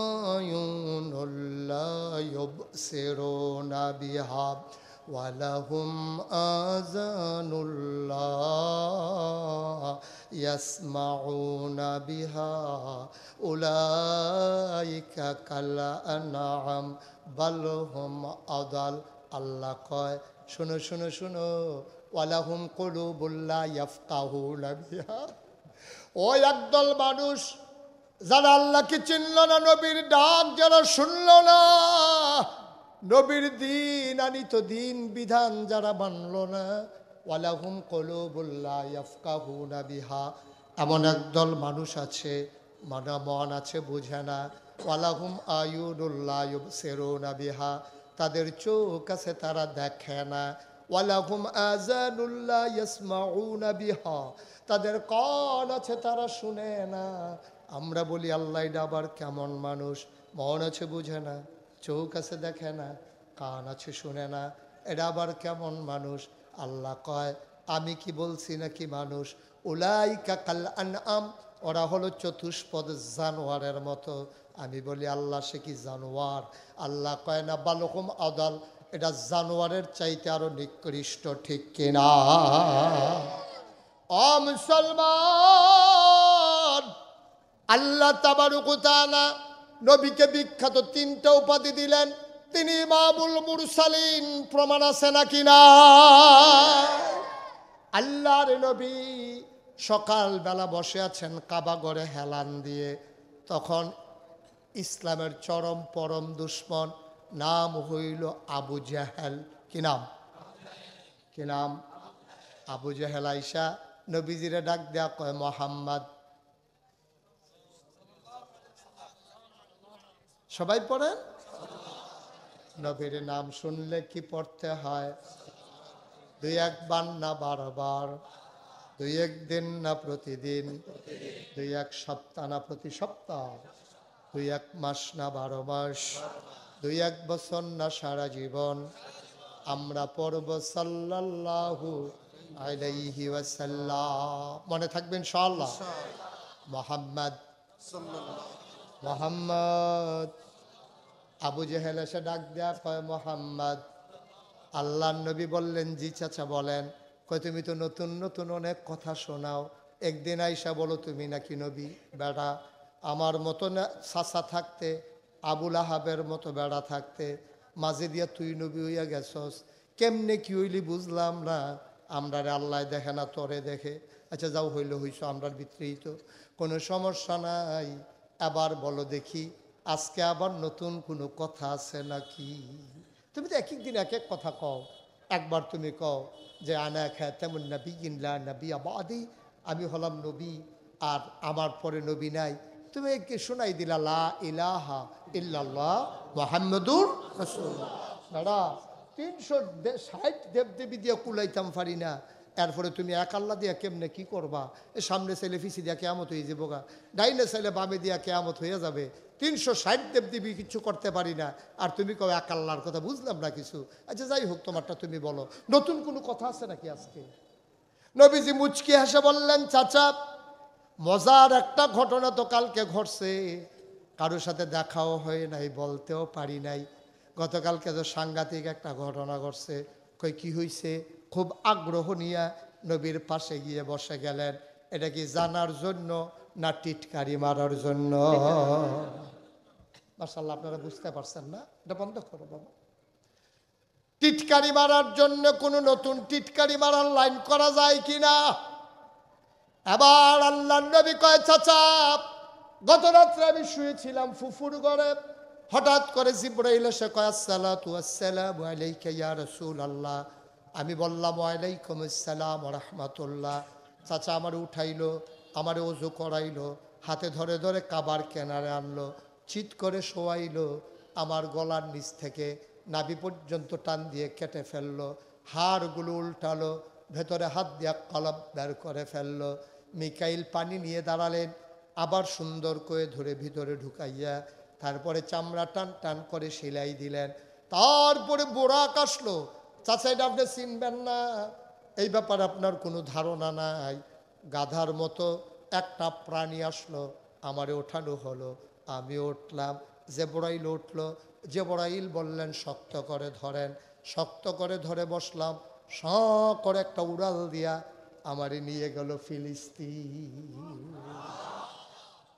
আয়ুনুল লা ইউবসিরুনা বিহা ওয়ালাহুম আযানুল লা ইয়াসমাউনা বিহা উলাইকা কাল আনআম বাল হুম আদাল। আল্লাহ কয়, শুনো শুনো শুনো, ওয়ালাহুম কুলুবুল লা ইয়াফকাহুনা বিহা, ওই একদল মানুষ যারা আল্লাহকে চিনল না, নবীর ডাক যারা শুনল না, নবীর দিন আনিত দিন বিধান যারা মানল না, ওয়ালাহুম কুলুবুল লা ইয়াফকাহুনা বিহা, এমন একদল মানুষ আছে, মন আছে বুঝে না। ওয়ালাহুম আয়ুনুল লা ইউবসিরুনা বিহা, তাদের চোখ আছে তারা দেখে না। ওয়ালাহুম আযানুল লা ইয়াসমাউনা বিহা, তাদের কান আছে তারা শুনে না। আমরা বলি আল্লাহ এটা আবার কেমন মানুষ, মন আছে বুঝে না, চোখ আছে দেখে না, কান আছে শুনে না, এটা আবার কেমন মানুষ? আল্লাহ কয়, আমি কি বলছি নাকি মানুষ? উলাইকা কাল আনআম, ওরা হলো চতুষ্পদ জানোয়ারের মতো। আমি বলি আল্লাহ সে কি জানোয়ার? আল্লাহ কয় না, বালহুম আদাল, এটা জানোয়ারের চাইতে আরো নিকৃষ্ট, ঠিক কিনা? ও মুসলমান, আল্লাহ তাবারক ওয়া তাআলা নবীকে বিখ্যাত তিনটা উপাধি দিলেন। তিনি ইমামুল মুরসালিন, প্রমাণ আছে নাকি না? আল্লাহর নবী সকালবেলা বসে আছেন কাবা ঘরে হেলান দিয়ে, তখন ইসলামের চরম পরম দুশ্মন, নাম হইল আবু জাহেল। কি নাম? কি নাম? আবু জাহেল আইসা নবীজিরে ডাক দেয়া কয়, মোহাম্মদ। সবাই পড়েন, নবীর নাম শুনলে কি পড়তে হয়? দুই একবার না 12 বার, দুই একদিন না প্রতিদিন, দুই এক সপ্তাহ না প্রতি সপ্তাহ, দুই এক মাস না 12 মাস, দুই এক বছর না সারা জীবন। আমরা পড়ব সাল্লাল্লাহু আলাইহি ওয়াসাল্লাম। মনে থাকবেন ইনশাআল্লাহ। মুহাম্মদ মুহাম্মদ। আবু জেহেল এসে ডাক দেয়া কয়, মোহাম্মদ। আল্লাহর নবী বললেন, জি চাচা বলেন। কয়, তুমি তো নতুন নতুন অনেক কথা শোনাও, একদিন আইসা বলো তুমি নাকি নবী। বেড়া আমার মতো না চাচা থাকতে, আবুল আহাবের মতো বেড়া থাকতে, মাঝে দিয়া তুই নবী হইয়া গেছস, কেমনে কি হইলি বুঝলাম না। আমরারে আল্লাহ দেখে না, তোরে দেখে। আচ্ছা যাও, হইলে হইছ, আমরার ভিতরেই তো কোনো সমস্যা নাই। আবার বলো দেখি, আজকে আবার নতুন কোনো কথা আছে নাকি? তুমি তো এক এক দিন এক এক কথা কও। একবার তুমি কও যে আনা খাতামুন নাবিয়্যিন লা নাবিয়্যা বাদি, আমি হলাম নবী আর আমার পরে নবী নাই। তুমি একে শোনাই দিলা লা ইলাহা ইল্লাল্লাহ মুহাম্মাদুর রাসূলুল্লাহ। দাদা 360 দেবদেবী দিয়ে কুলাইতাম পারি না, এরপরে তুমি এক আল্লাহ দিয়া কেমনে কি করবা? সামনে চাইলে ফিসি দিয়া কেয়ামত হয়ে যাবো গা, ডাইনে চাইলে বামে দিয়া কেয়ামত হয়ে যাবে। 360 দেবদেবী কিছু করতে পারি না, আর তুমি কও এক আল্লাহর কথা, বুঝলাম না কিছু। আচ্ছা যাই হোক, তোমারটা তুমি বলো, নতুন কোনো কথা আছে নাকি আজকে? নবীজি মুচকি হেসে বললেন, চাচা মজার একটা ঘটনা তো কালকে ঘটছে, কারোর সাথে দেখাও হয় নাই, বলতেও পারি নাই। গতকালকে তো সাংঘাতিক একটা ঘটনা ঘটছে। কই কি হয়েছে? খুব আগ্রহ নিয়ে নবীর পাশে গিয়ে বসে গেলেন। এটা কি জানার জন্য না টিটকারি মারার জন্য? মাশাআল্লাহ, আপনারা বুঝতে পারছেন না? এটা বন্ধ করো বাবা। টিটকারি মারার জন্য কোনো নতুন টিটকারি মারার লাইন করা যায় কিনা? এবার আল্লাহর নবী কয়, চাচা গত রাত্রে আমি শুয়েছিলাম ফুফুর ঘরে, হঠাৎ করে জিবরাইল এসে কয়, আসসালাতু ওয়াসসালামু আলাইকা ইয়া রাসূলুল্লাহ। আমি বললাম ওয়ালাইকুম আসসালাম ওয়া রাহমাতুল্লাহ। চাচা আমার উঠাইলো, আমারে ওযু করাইলো, হাতে ধরে ধরে কাবার কিনারে আনলো, চিৎ করে শোয়াইলো, আমার গলার নিচ থেকে নাভি পর্যন্ত টান দিয়ে কেটে ফেললো, হাড়গুলো উল্টালো, ভেতরে হাত দিয়া কলব বের করে ফেললো। মিকাইল পানি নিয়ে দাঁড়ালেন, আবার সুন্দর করে ধরে ভিতরে ঢুকাইয়া তারপরে চামড়া টান টান করে সেলাই দিলেন। তারপরে বোরাক আসলো। চাচা এটা আপনি চিনবেন না, এই ব্যাপারে আপনার কোনো ধারণা নাই। গাধার মতো একটা প্রাণী আসলো, আমারে ওঠানো হলো, আমি উঠলাম, জেবরাইল উঠলো। জেবরাইল বললেন শক্ত করে ধরেন, শক্ত করে ধরে বসলাম। স করে একটা উড়াল দিয়া আমারে নিয়ে গেল ফিলিস্তিন।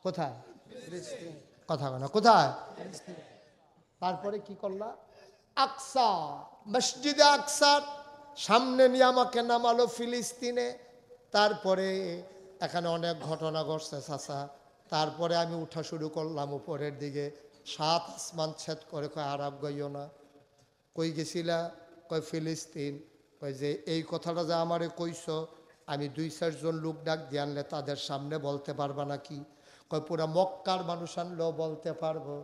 কোথায়? কথা বলা কোথায়? তারপরে কি করলা? আকসা, মসজিদে আকসার সামনে নিয়ে আমাকে নামালো ফিলিস্তিনে। তারপরে এখানে অনেক ঘটনা ঘটছে চাচা। তারপরে আমি উঠা শুরু করলাম উপরের দিকে, 7 আসমান ছেদ করে। কয় আরব গইও না। কই গেছিলা? কয় ফিলিস্তিন। কয় যে এই কথাটা যে আমারে কইছ, আমি 2-4 জন লোক ডাক দিয়ে আনলে তাদের সামনে বলতে পারবা নাকি? কয় পুরা মক্কার মানুষ আনলেও বলতে পারবো,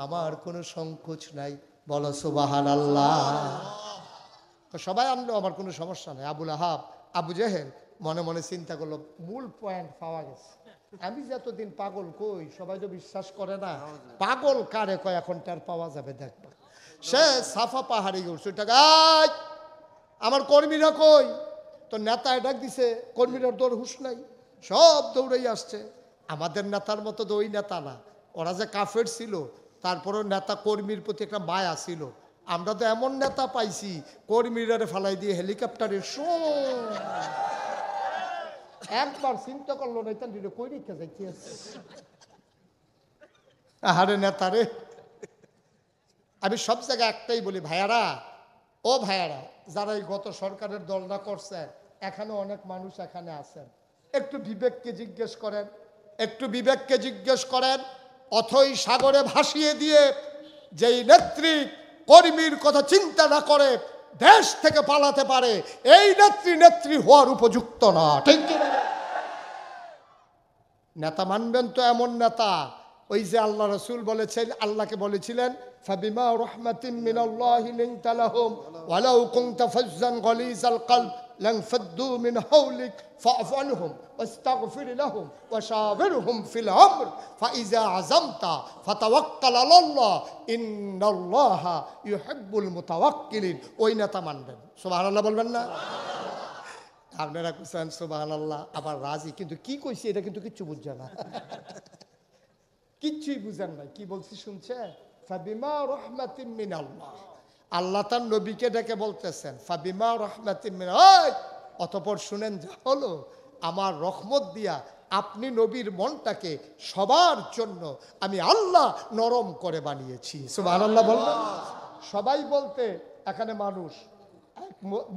আমার কোনো সংকোচ নাই, বলো সুবহানাল্লাহ। সবাই আনলেও আমার কোনো সমস্যা নাই। আবুল আহাব, আবু জেহেল মনে মনে চিন্তা করলো, মূল পয়েন্ট পাওয়া গেছে। আমি যে এতদিন পাগল কই, সবাই তো বিশ্বাস করে না। পাগল কারে কয় এখন তার পাওয়া যাবে দেখবা। সে সাফা পাহাড়ে উঠছে, টাকায় আমার কর্মীরা কই? তো নেতা ডাক দিছে, কর্মীরা দৌড় হুশ নাই, সব দৌড়েই আসছে। আমাদের নেতার মতো তো ওই নেতা না, ওরা যে কাফের ছিল তারপরেও নেতা কর্মীর প্রতি একটা মায়া ছিল। আমরা তো এমন নেতা পাইছি, কর্মীরা ফালাই দিয়ে হেলিকপ্টারের একবার চিন্তা করলো না, কই রেখে যাইতে আছে। আহারে নেতারে, আমি সব জায়গায় একটাই বলি, ভাইয়ারা ও ভাইয়ারা, যারা এই গত সরকারের দলটা করছে, এখানে অনেক মানুষ এখানে আছেন, একটু বিবেককে জিজ্ঞেস করেন, একটু বিবেককে জিজ্ঞেস করেন। অথই সাগরে ভাসিয়ে দিয়ে যেই নেত্রী কর্মীর কথা চিন্তা না করে দেশ থেকে পালাতে পারে, এই নেত্রী হওয়ার উপযুক্ত না, ঠিক কি না? নেতা মানবেন তো এমন নেতা, ওই যে আল্লাহ রসুল বলেছেন, আল্লাহকে বলেছিলেন, ফাবিমা রাহমাতিন মিনাল্লাহি লিনতা লাহুম ওয়ালাউ কুনতা ফাজ্জান গালিজাল কলব লানফাদ্দু মিন হাওলিক ফা'ফু আনহুম ওয়াস্তাগফির লাহুম ওয়াশাবিরহুম ফিল আমর ফাইজা আযামতা ফাতাওয়াক্কাল আলাল্লাহ ইন্নাল্লাহা ইউহিব্বুল মুতাওয়াক্কিলিন। ওই নেতা মানবেন। সুবহানাল্লাহ বলবেন না? আপনারা কুসান সুবহানাল্লাহ, আবার রাজি, কিন্তু কি কইছি এটা কিন্তু কিচ্ছু বুঝছে না, কিচ্ছুই বুঝেন না। কি বলছি শুনছে? ফাবিমা রাহমাতিন মিনাল্লাহ, আল্লাহ তার নবীকে ডেকে বলতেছেন ফাবিমা রাহমাতিন মিনাল্লাহ। অতঃপর শুনেন যা হলো, আমার রহমত দিয়া আপনি নবীর মনটাকে সবার জন্য আমি আল্লাহ নরম করে বানিয়েছি। সুবহানাল্লাহ বলবেন। সবাই বলতে এখানে মানুষ,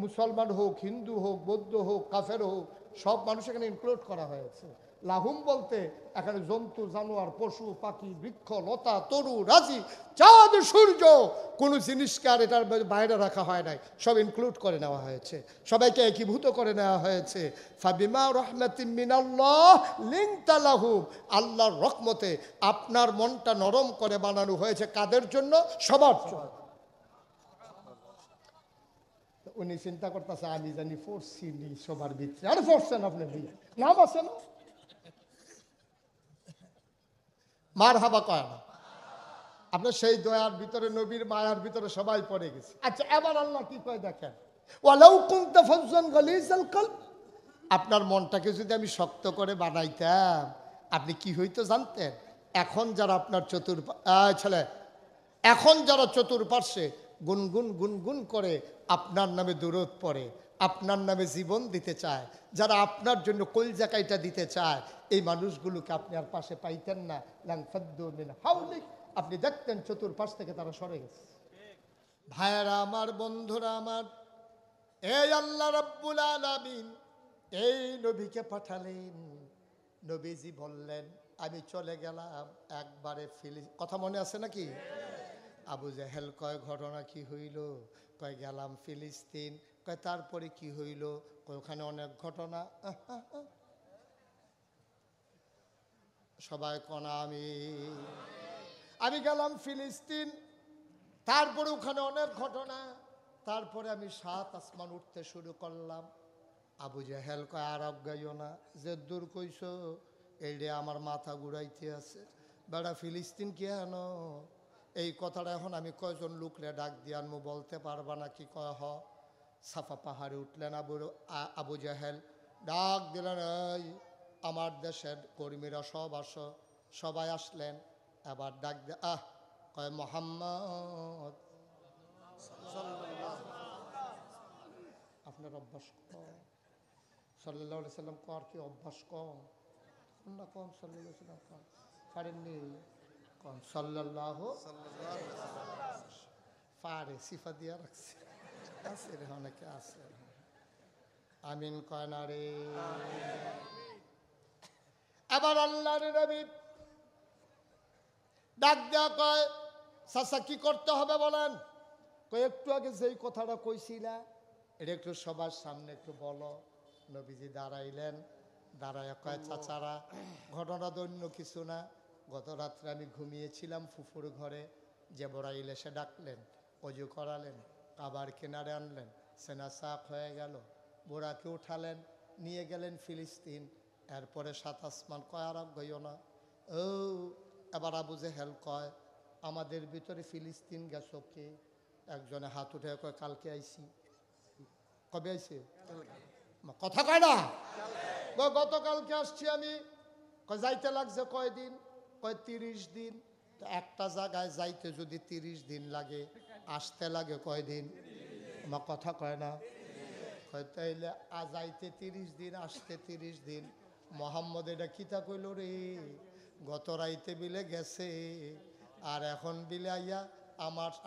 মুসলমান হোক, হিন্দু হোক, বৌদ্ধ হোক, কাফের হোক, সব মানুষ এখানে ইনক্লুড করা হয়েছে। লাহুম বলতে এখানে জন্তু, জানোয়ার, পশু, পাখি, বৃক্ষ, লতা, তরু, রাজি, চাঁদ, সূর্য, কোনো জিনিসকে আর এটার বাইরে রাখা হয় নাই, সব ইনক্লুড করে নেওয়া হয়েছে, সবাইকে একীভূত করে নেওয়া হয়েছে। ফাবিমা রাহমাতিন মিনাল্লাহ লিনতা লাহুম, আল্লাহর রহমতে আপনার মনটা নরম করে বানানো হয়েছে। কাদের জন্য? সবার জন্য। উনি চিন্তা করতেছে আমি জানি ফোর্সি সবার ভিতরে। আরে ফোর্সেন আপনি নাম আছে না, মার হাবা কয় না, আপনার সেই দয়ার ভিতরে, নবীর মায়ার ভিতরে সবাই পড়ে গেছে। আচ্ছা এবার আল্লাহ কি কয় দেখেন, ওয়ালাউ কুনতা ফাজ্জান গালিজাল কলব, আপনার মনটাকে যদি আমি শক্ত করে বানাইতাম, আপনি কি হইতো জানতেন? এখন যারা আপনার ছেলে এখন যারা চতুর্পার্শ্বে গুনগুন গুনগুন করে আপনার নামে দুরূদ পড়ে, আপনার নামে জীবন দিতে চায়, যারা আপনার জন্য কলজা কাইটা দিতে চায়, এই মানুষগুলোকে আপনি আর পাশে পাইতেন না। লাংফাদ্দু মিন হাওলিক, আপনি দেখতেন চতুর্পাশ থেকে তারা সরে গেছে। ভাইয়েরা আমার, বন্ধুরা আমার, এই আল্লাহ রাব্বুল আলামিন এই নবীকে পাঠালেন। নবীজি বললেন, আমি চলে গেলাম একবারে কথা মনে আছে নাকি? আবু জেহেল কয়, ঘটনা কি হইল? কয়, গেলাম ফিলিস্তিন। কয়, তারপরে কি হইল? কয়, ওখানে অনেক ঘটনা। সবাই কনা আমি গেলাম ফিলিস্তিন, তারপরে ওখানে অনেক ঘটনা, তারপরে আমি 7 আসমান উঠতে শুরু করলাম। আবু জেহেল কয়, আর গাইও না, যে দূর কইস এই রে আমার মাথা ঘুরাইতে আছে। বেড়া ফিলিস্তিন কি হেন? এই কথাটা এখন আমি কয়জন লোকরে ডাক দিয়ে আনবো বলতে পারবা না কি? কয়, হ। সাফা পাহাড়ে উঠলেন আবু জেহেল, ডাক দিলেন, এই আমার দেশের কর্মীরা সব আসো। সবাই আসলেন। এবার ডাক দে, কয়, মোহাম্মদ, আপনার অভ্যাস কম, সাল্লাল্লাহু আলাইহি সাল্লাম কর কি অভ্যাস কম না? কম সাল্লাল্লাহু আলাইহি সাল্লাম কম পারেননি? কম সাল্লাল্লাহু পারে, সিফা দিয়া রাখছে। আছে রে, অনেকে আছে। আমিন কয় না রে? আবার আল্লাহর নবী ডাক দেয়া কয়, চাচা কি করতে হবে বলেন? কয়, একটু আগে যেই কথাটা কইছিলা এটা একটু সবার সামনে একটু বলো। নবীজি দাঁড়াইলেন, দাঁড়ায় কয়, চাচারা, ঘটনা দৈন্য কিছু না। গত রাত্রে আমি ঘুমিয়েছিলাম ফুফুর ঘরে, জেবরাইল এসে ডাকলেন, অজু করালেন, কাবার কিনারে আনলেন, সেনা সাফ হয়ে গেল, বোরাকে উঠালেন, নিয়ে গেলেন ফিলিস্তিন। এরপরে 7 আসমান। কয়, আর গইও না। ও এবার আবু জেহেল কয়, আমাদের ভিতরে ফিলিস্তিন গেছো কে? একজনে হাত উঠে কয়, কালকে আইছি। কবে আইছে? কথা কয় না? গতকালকে আসছি আমি। কয়, যাইতে লাগছে কয়দিন? কয়, 30 দিন। তো একটা জায়গায় যাইতে যদি 30 দিন লাগে, আসতে লাগে কয়দিন? আমার কথা কয় না? কয়, তাইলে যাইতে 30 দিন, আসতে 30 দিন। মোহাম্মদ এটা কিতা কইল রে? গত রাইতে বিলে গেছে, আর এখন বিলে আইয়া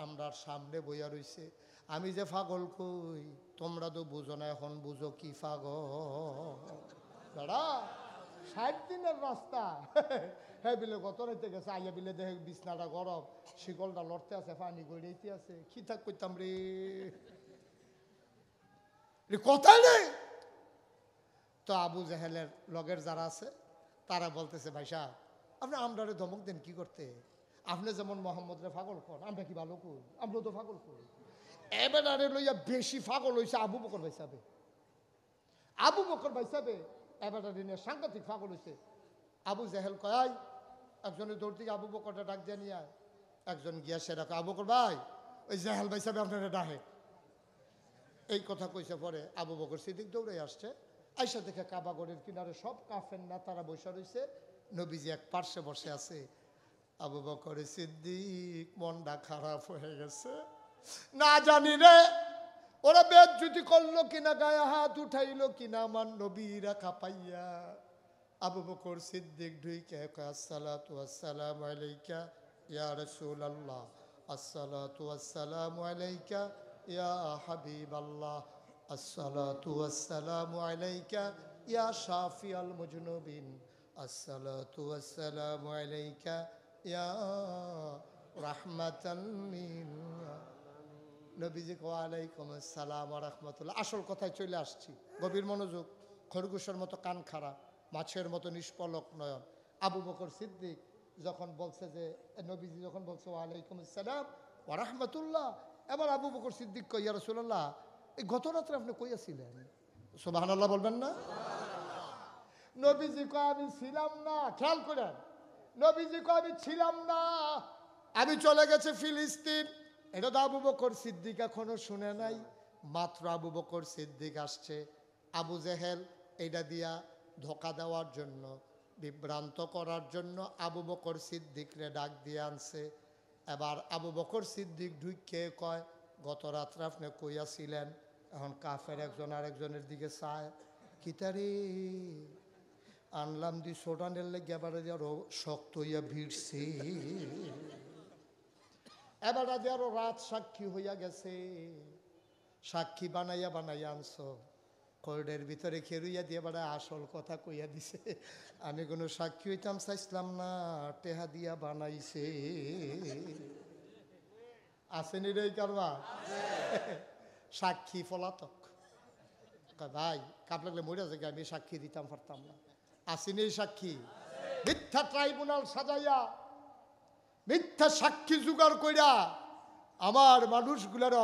আমরার সামনে বইয়া রইছে। আমি যে পাগল কই, তোমরা তো বুঝো না, এখন বুঝো কি পাগল। দাঁড়া, 60 দিনের রাস্তা, হ্যাঁ বিলে গত রাইতে গেছে, আইয়া বিলে দেখে বিছনাটা গরম, শিকলটা লড়তে আছে, পানি গড়িয়েতে আছে। কি থাক করতাম রে, কথাই নেই। তো আবু জেহেলের লগের যারা আছে তারা বলতেছে, ভাই সাহেব, আপনি আমরারে ধমক দেন কি করতে? আপনি যেমন মোহাম্মদরে পাগল কর, আমরা কি ভালো করি? আমরা তো পাগল করি। এবারে লইয়া বেশি পাগল হয়েছে আবু বকর ভাই সাহেব। আবু বকর ভাই সাহেব এবারে নিয়ে সাংঘাতিক পাগল হয়েছে। আবু জেহেল কয়, একজনের দৌড় থেকে আবু বকরটা ডাক দিয়ে নিয়ে আয়। একজন গিয়া সে ডাকে, আবু বকর ভাই, ওই জেহেল ভাই সাহেব আপনারা ডাকে। এই কথা কইছে পরে আবু বকর সিদ্দিক দৌড়ে আসছে। আইসা দেখে কাবাগরের কিনারে সব কাফের না তারা বসে রয়েছে, নবীজি এক পার্শ্বে বসে আছে। আবু বকর সিদ্দিক মনটা খারাপ হয়ে গেছে, না জানি রে ওরা বেজ্জতি করলো কিনা, গায়ে হাত উঠাইলো কিনা আমার নবীরা কাঁপাইয়া। আবু বকর সিদ্দিক ঢুইকে কয়, আসসালাতু ওয়াসসালামু আলাইকা ইয়া রাসূলুল্লাহ, আসসালাতু ওয়াসসালামু আলাইকা ইয়া হাবিবাল্লাহ, আসসালাতু ওয়াসসালামু আলাইকা ইয়া শাফিয়াল মুজনুবিন, আসসালাতু ওয়াসসালামু আলাইকা ইয়া রাহমাতাল লিল। নবীজি ওয়া আলাইকুম আসসালাম ওয়া রাহমাতুল্লাহ। আসল কথায় চলে আসছি, গভীর মনোযোগ। খরগোশের মতো কান খাড়া, মাছের মতো নিষ্পলক নয়ন। আবু বকর সিদ্দিক যখন বলছে যে, নবীজি যখন বলছে ওয়া আলাইকুম আসসালাম ওয়া রাহমাতুল্লাহ, এবার আবু বকর সিদ্দিক কয়, ইয়া রাসূলুল্লাহ, এই গত রাত্রে আপনি কইয়াছিলেন? সুবহানাল্লাহ বলবেন না? নবীজি কয়, আমি ছিলাম না। খেয়াল করেন, নবীজি কয়, আমি ছিলাম না, আমি চলে গেছে ফিলিস্তিন। এটা তো আবু বকর সিদ্দিক এখনো শুনে নাই। মাত্র আবু বকর সিদ্দিক আসছে, আবু জেহেল এটা দিয়া ধোকা দেওয়ার জন্য, বিভ্রান্ত করার জন্য আবু বকর সিদ্দিকরে ডাক দিয়ে আনছে। এবার আবু বকর সিদ্দিক ঢুকে কয়, গত রাত্রে আপনি কইয়াছিলেন। এখন কাফের একজন আরেকজনের দিকে চায়, কিতারে আনলাম দি সোডানের লেগে এবারে আরো শক্ত হইয়া ভিড়ছে, এবার আরো রাত সাক্ষী হইয়া গেছে, সাক্ষী বানাইয়া বানাইয়া আনছো, কোর্ডের ভিতরে খেরুইয়া দিয়ে বেড়া আসল কথা কইয়া দিছে, আমি কোনো সাক্ষী হইতাম চাইছিলাম না, টেহা দিয়া বানাইছে। আসেনি রে কারবা সাক্ষী পলাতক, ভাই কাপ লাগলে মরে যায়, আমি সাক্ষী দিতাম পারতাম না। আসেনি সাক্ষী, মিথ্যা ট্রাইব্যুনাল সাজাইয়া মিথ্যা সাক্ষী জোগাড় কইরা আমার মানুষগুলার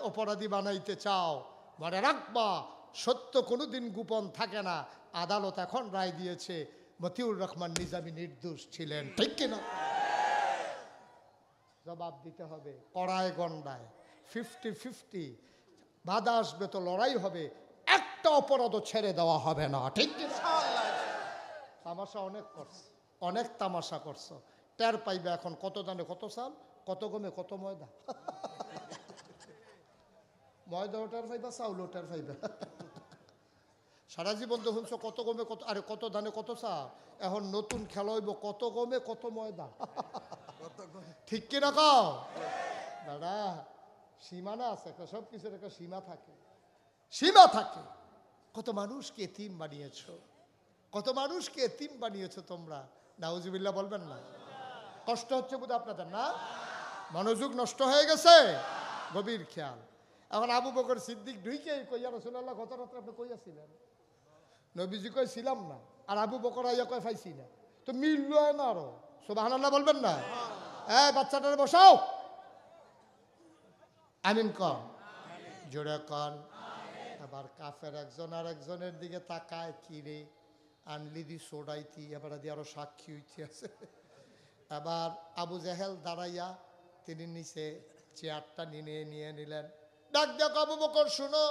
অপরাধী বানাইতে চাও, মনে রাখবা সত্য কোনোদিন গোপন থাকে না। আদালত এখন রায় দিয়েছে মতিউর রহমান নিজামী নির্দোষ ছিলেন, ঠিক কিনা? জবাব দিতে হবে কড়ায় গন্ডায়, 50-50, বাধা আসবে তো লড়াই হবে, একটা অপরাধও ছেড়ে দেওয়া হবে না, ঠিক কিনা? তামাশা অনেক করছে, অনেক তামাশা করছো, টের পাইবে এখন কত দানে কত সাল, কত গমে কত ময়দা। ময়দা ওটার পাইবা, চাউল ওটার পাইবা। সারা জীবন তো শুনছো কত গমে কত, আরে কত দানে কত চাল, এখন নতুন খেলা হইব কত গমে কত ময়দা, ঠিক কিনা কও দাদা? সীমানা আছে, সব কিছুর একটা সীমা থাকে, সীমা থাকে। কত মানুষকে এতিম বানিয়েছ, কত মানুষকে এতিম বানিয়েছ তোমরা, নাউজুবিল্লাহ বলবেন না? কষ্ট হচ্ছে বোধ আপনাদের না? মনোযোগ নষ্ট হয়ে গেছে, গভীর খেয়াল। এখন আবু বকর সিদ্দিক ঢুকে কইয়া, রাসূলুল্লাহ গত রাত্রে আপনি কইয়াছিলেন, নবীজি কই ছিলাম না, আর আবু বকর আইয়া কয় পাইছি না, তো মিলল না আরো, সুবহানাল্লাহ বলবেন না? বাচ্চাটারে বসাও, আমিন কন, জোরে কন। আবার কাফের একজন আর একজনের দিকে তাকায়, কি রে আনলি দি সোডাইতি, এবার দিয়ে আরো সাক্ষী হইতে আছে। আবার আবু জেহেল দাঁড়াইয়া তিনি নিচে চেয়ারটা নিয়ে নিলেন, ডাক ডাক আবু বকর শুনো,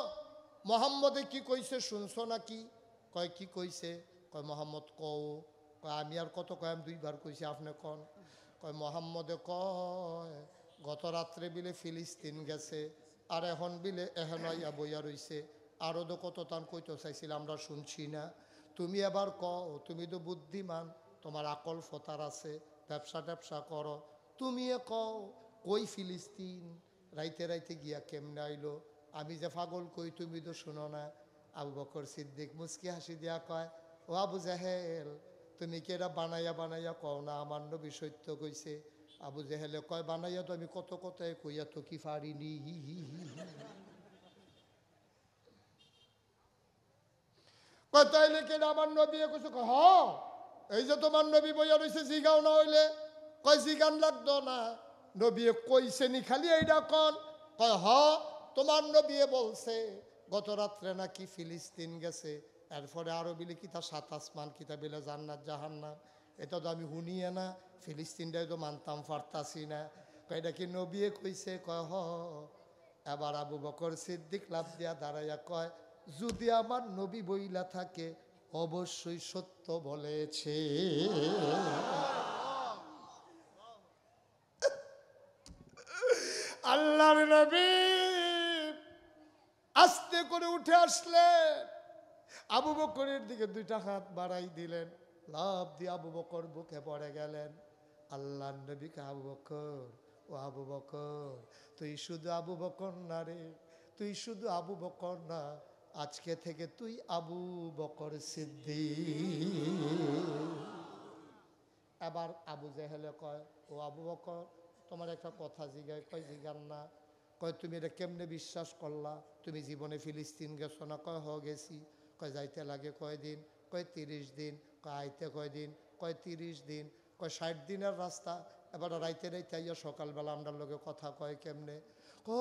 মোহাম্মদে কি কইছে শুনছো নাকি? কয় কি কইছে? কয় মোহাম্মদ কও। কয় আমি আর কত কয়, আমি 2 বার কইছি, আপনি কন। কয় মোহাম্মদে কয় গত রাত্রে বিলে ফিলিস্তিন গেছে, আর এখন বিলে এহেনাইয়া বইয়া রইছে, আরও তো কত তান কইতে চাইছিল আমরা শুনছি না, তুমি এবার কও, তুমি তো বুদ্ধিমান, তোমার আকল ফতার আছে, ব্যবসা ট্যাবসা করো, তুমি কও কই ফিলিস্তিন, রাইতে রাইতে গিয়া কেমনে আইলো, আমি যে পাগল কই তুমি তো শুনো না। আবু বকর সিদ্দিক মুস্কি হাসি দিয়া কয়, ও আবু জেহেল, তুমি কি এটা বানাইয়া বানাইয়া কও না আমার নবী সত্য কইছে? আবু জেহেলে কয়, বানাইয়া তো আমি কত কথায় কইয়া তো কি পারিনি। কয় তাইলে কেন আমার নবী কইছে? হ এই যে তোমার নবী বইয়া রয়েছে, জিগাও না হইলে। কয় জিগান লাগতো না, নবী কইছে নি খালি এইটা কন। কয় হ তোমার নবী বলছে গত রাত্রে নাকি ফিলিস্তিন গেছে, এরপরে আরো বিলে কিতা 7 আসমান, কিতা বিলে জান্নাত জাহান্নাম, এটা তো আমি শুনিয়ে না, ফিলিস্তিনটাই তো মানতাম পারতাছি না। কয় এটা কি নবী কইছে? কয় হ। এবার আবু বকর সিদ্দিক লাফ দিয়া দাঁড়াইয়া কয়, যদি আমার নবী বইলা থাকে অবশ্যই সত্য বলেছে। আল্লাহর নবী আস্তে করে উঠে আসলেন, আবু বকরের দিকে 2টা হাত বাড়াই দিলেন, লাফ দিয়ে আবু বকর বুকে পড়ে গেলেন। আল্লাহর নবীকে, আবু বকর, ও আবু বকর, তুই শুধু আবু বকর না রে, তুই শুধু আবু বকর না, আজকে থেকে তুই আবু বকর সিদ্দিক। এবার আবু জেহেলে কয়, ও আবু বকর, তোমার একটা কথা জিগায়। কয় জিগান না। কয় তুমি এটা কেমনে বিশ্বাস করলা? তুমি জীবনে ফিলিস্তিন গেছো না? কয় হ গেছি। কয় যাইতে লাগে কয়দিন? কয় 30 দিন। কয় আইতে কয়দিন? কয় 30 দিন। কয় 60 দিনের রাস্তা। এবার রাইতে রাইতে আইয়া সকালবেলা আমরার লগে কথা কয় কেমনে? ও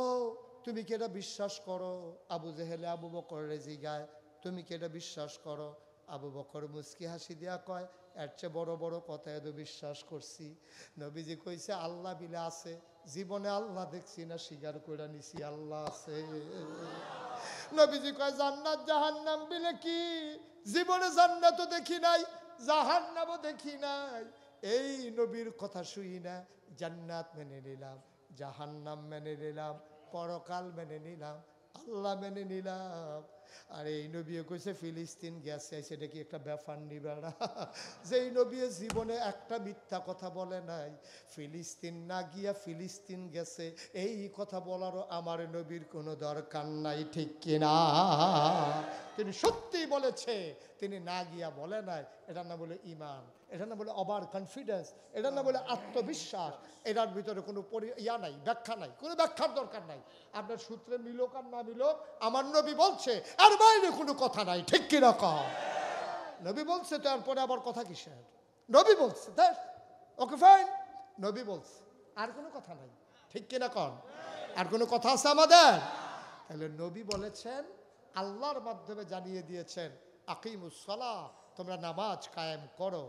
তুমি কি এটা বিশ্বাস করো? আবু জেহেলে আবু বকরের জিগায়, তুমি কি এটা বিশ্বাস করো? আবু বকর মুস্কি হাসি দিয়া কয়, এর চেয়ে বড় বড় কথা এত বিশ্বাস করছি। নবীজি কইছে আল্লাহ বিলে আছে, জীবনে আল্লাহ দেখছি না, স্বীকার করে নিছি আল্লাহ আছে। নবীজি কয় জান্নাত জাহান্নাম বিলে কি, জীবনে জান্নাতও দেখি নাই, জাহান্নামও দেখি নাই, এই নবীর কথা শুই না, জান্নাত মেনে নিলাম, জাহান্নাম মেনে নিলাম, পরকাল মেনে নিলাম, আল্লাহ মেনে নিলাম। আর এই নবী কইছে ফিলিস্তিন গেছে, সেটা কি একটা ব্যাপার নিবে না? যেই নবী জীবনে একটা মিথ্যা কথা বলে নাই, ফিলিস্তিন না গিয়া ফিলিস্তিন গেছে, এই কথা বলারও আমার নবীর কোনো দরকার নাই, ঠিক কিনা? তিনি সত্যিই বলেছে, তিনি না গিয়া বলে নাই। এটা না বলে ইমান, এটা না বলে ওভার কনফিডেন্স, এটা না বলে আত্মবিশ্বাস, এটার ভিতরে কোনো ইয়া নাই, ব্যাখ্যা নাই, কোনো ব্যাখ্যার দরকার নাই। আপনার সূত্রে মিলোক আর না মিলোক, আমার নবী বলছে, আর বাইরে কোনো কথা নাই, ঠিক কিনা কও? নবী বলছে, তো এরপরে আবার কথা কিসের? নবী বলছে, ওকে ফাইন, নবী বলছে, আর কোনো কথা নাই, ঠিক কিনা কন? আর কোনো কথা আছে আমাদের? তাহলে নবী বলেছেন, আল্লাহর মাধ্যমে জানিয়ে দিয়েছেন, আকিমুস সালাহ, তোমরা নামাজ কায়েম করো।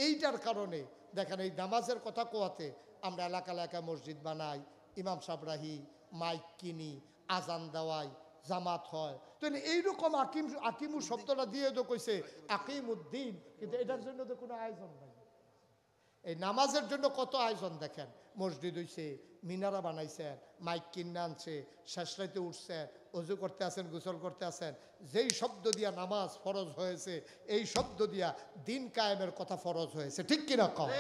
এইটার কারণে দেখেন, এই নামাজের কথা কোয়াতে আমরা এলাকা এলাকায় মসজিদ বানাই, ইমাম সাবরাহি, মাইক কিনি, আজান দেওয়াই, জামাত হয়। তো এইরকম আকিমু শব্দটা দিয়ে তো কইছে আকিমুদ্দিন, কিন্তু এটার জন্য তো কোনো আয়োজন নাই। এই নামাজের জন্য কত আয়োজন দেখেন, মসজিদ হইছে, মিনারা বানাইছেন, মাইক কিনে আনছে, শেষ রাইতে উঠছেন, অজু করতে আসেন, গোসল করতে আসেন, যেই শব্দ দিয়া নামাজ ফরজ হয়েছে, এই শব্দ দিয়া দিন কায়েমের কথা ফরজ হয়েছে, ঠিক কিনা কম?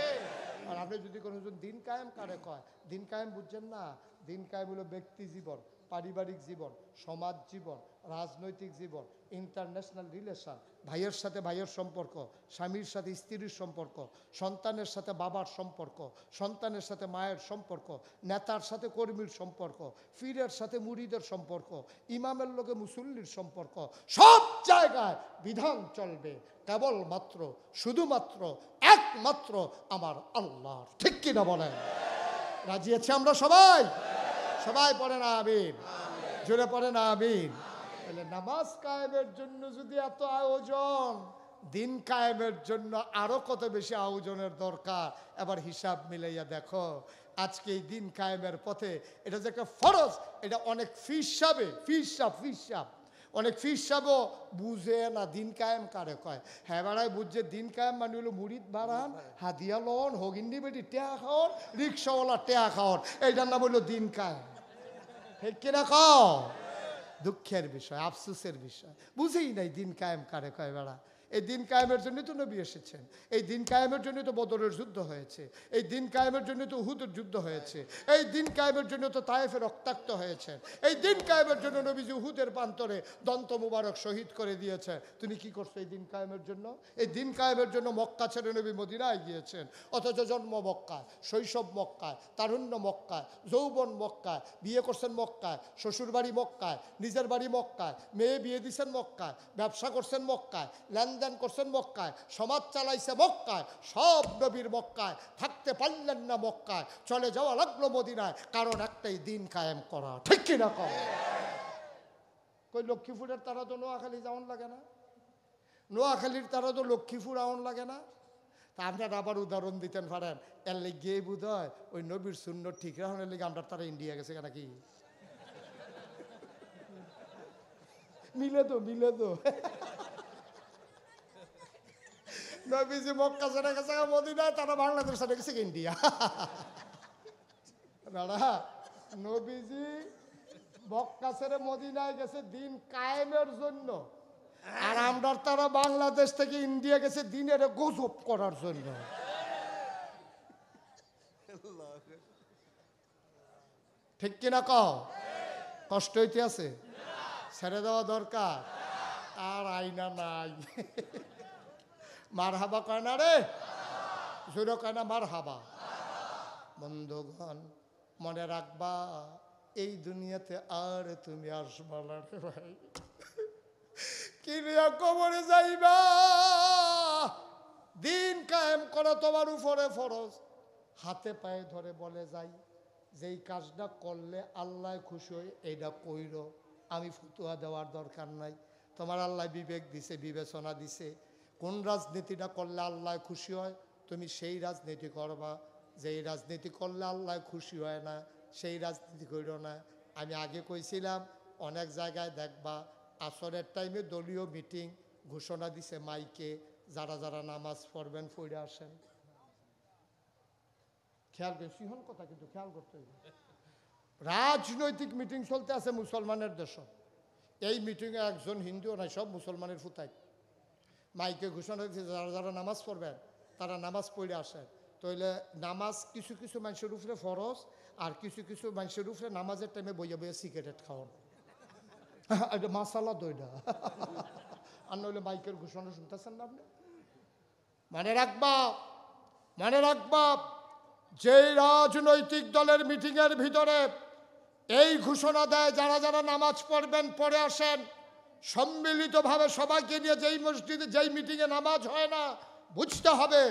আর আপনি যদি কোনো দিন কায়েম কারে কয়, দিন কায়েম বুঝছেন না? দিন কায়েম হলো ব্যক্তি জীবন, পারিবারিক জীবন, সমাজ জীবন, রাজনৈতিক জীবন, ইন্টারন্যাশনাল রিলেশন, ভাইয়ের সাথে ভাইয়ের সম্পর্ক, স্বামীর সাথে স্ত্রীর সম্পর্ক, সন্তানের সাথে বাবার সম্পর্ক, সন্তানের সাথে মায়ের সম্পর্ক, নেতার সাথে কর্মীর সম্পর্ক, পীরের সাথে মুরিদের সম্পর্ক, ইমামের লোকে মুসল্লির সম্পর্ক, সব জায়গায় বিধান চলবে কেবলমাত্র, শুধুমাত্র, একমাত্র আমার আল্লাহর, ঠিক কিনা বলেন? রাজি আছি আমরা সবাই? সবাই পড়ে না আমিন? জোরে পড়ে না আমিন? তাহলে নামাজ কায়েমের জন্য যদি এত আয়োজন, দিন কায়েমের জন্য আরো কত বেশি আয়োজনের দরকার। এবার হিসাব মিলাইয়া দেখো, আজকে এই দিন কায়েমের পথে এটা যে একটা ফরজ, এটা অনেক ফিসাব অনেক ফিসাবও বুঝে না দিন কায়েম কারে কয়। হ্যাঁ বেড়ায় বুঝছে দিন কায়েম মানে হলো মুরিদ বাড়ান, হাদিয়া লন, হগিন্ডি বেটি টেয়া খাওয়ান, রিক্সাওয়ালা টেয়া খাওয়ান, এইটার নাম হইলো দিন কায়েম, ঠিক কিনা কও? দুঃখের বিষয়, আফসোসের বিষয়, বুঝেই নাই দিন কায়েম কারে কয় বেড়া। এই দিন কায়েমের জন্য তো নবী এসেছেন, এই দিন কায়েমের জন্য তো বদরের যুদ্ধ হয়েছে, এই দিন কায়েমের জন্য তো উহুদের যুদ্ধ হয়েছে, এই দিন কায়েমের জন্য তো তায়েফে রক্তাক্ত হয়েছে, এই দিন কায়েমের জন্য নবীজি উহুদের প্রান্তরে দন্ত মুবারক শহীদ করে দিয়েছে। তুমি কি করছো এই দিন কায়েমের জন্য? এই দিন কায়েমের জন্য মক্কা ছেড়ে নবী মদিনায় গিয়েছেন, অথচ জন্ম মক্কায়, শৈশব মক্কায়, তারুণ্য মক্কায়, যৌবন মক্কায়, বিয়ে করছেন মক্কায়, শ্বশুরবাড়ি মক্কায়, নিজের বাড়ি মক্কায়, মেয়ে বিয়ে দিচ্ছেন মক্কায়, ব্যবসা করছেন মক্কায়, লেনদেন করছেন মক্কায়, সমাজ চালাইছে মক্কায়, সব নবীর মক্কায়, থাকতে পারলেন না মক্কায়, চলে যাওয়া লাগলো মদিনায়, কারণ একটাই, দিন কায়েম করা, ঠিক কিনা কম? কই লক্ষ্মীপুরের তারা তো নোয়াখালী যাওয়ান লাগে না, নোয়াখালীর তারা তো লক্ষ্মীপুর আউন লাগে না? তা আপনার আবার উদাহরণ দিতেন পারেন, এর লেগে বুধ হয় ওই নবীর শূন্য ঠিক রাখনের লেগে আমরা তারা ইন্ডিয়া গেছে নাকি? মিলে তো নবীজি মক্কা ছেড়ে গেছে মদিনায়, তারা বাংলাদেশ ছেড়ে গেছে ইন্ডিয়া। দাদা, নবীজি মক্কা ছেড়ে মদিনায় গেছে দিন কায়েমের জন্য, আর আমরা তারা বাংলাদেশ থেকে ইন্ডিয়া গেছে দিনের গজব করার জন্য, ঠিক কিনা কও? কষ্ট হইতে আছে, ছেড়ে দেওয়া দরকার, আর আইনা নাই। মার হাবা কয় না রে, জোরে কয় না মার হাবা। বন্ধুগণ মনে রাখবা, এই দুনিয়াতে আর তুমি আসবা না রে ভাই, কিরিয়া কবরে যাইবা। দিন কায়েম করা তোমার উপরে ফরজ। হাতে পায়ে ধরে বলে যাই, যেই কাজটা করলে আল্লাহ খুশি হয় এইটা কইরো, আমি ফতুয়া দেওয়ার দরকার নাই। তোমার আল্লাহ বিবেক দিছে, বিবেচনা দিছে, কোন রাজনীতিটা করলে আল্লাহ খুশি হয় তুমি সেই রাজনীতি করবা, যেই রাজনীতি করলে আল্লাহ খুশি হয় না সেই রাজনীতি কইরো না। আমি আগে কইছিলাম, অনেক জায়গায় দেখবা আসরের টাইমে দলীয় মিটিং ঘোষণা দিছে মাইকে, যারা যারা নামাজ পড়বেন পড়ে আসেন। খেয়াল করে সিংহন কথা কিন্তু খেয়াল করতে হবে। রাজনৈতিক মিটিং চলতে আছে মুসলমানের দেশ, এই মিটিংয়ে একজন হিন্দুও নাই, সব মুসলমানের ফুতাই। মাইকে ঘোষণা হয়েছে যারা যারা নামাজ পড়বেন তারা নামাজ পড়ে আসেন। তাইলে নামাজ কিছু কিছু মানুষের উপরে ফরজ, আর কিছু কিছু মানুষের উপরে নামাজের টাইমে বইয়া বইয়া সিগারেট খাওয়ান। এটা মাসালা দইটা। আর নইলে মাইকের ঘোষণা শুনতেছেন না আপনি? মনে রাখবা, মনে রাখবা, যে রাজনৈতিক দলের মিটিংয়ের ভিতরে এই ঘোষণা দেয় যারা যারা নামাজ পড়বেন পড়ে আসেন, সম্মিলিতভাবে সবাইকে নিয়ে যেই মসজিদে যেই মিটিংয়ে নামাজ হয় না, বুঝতে হবে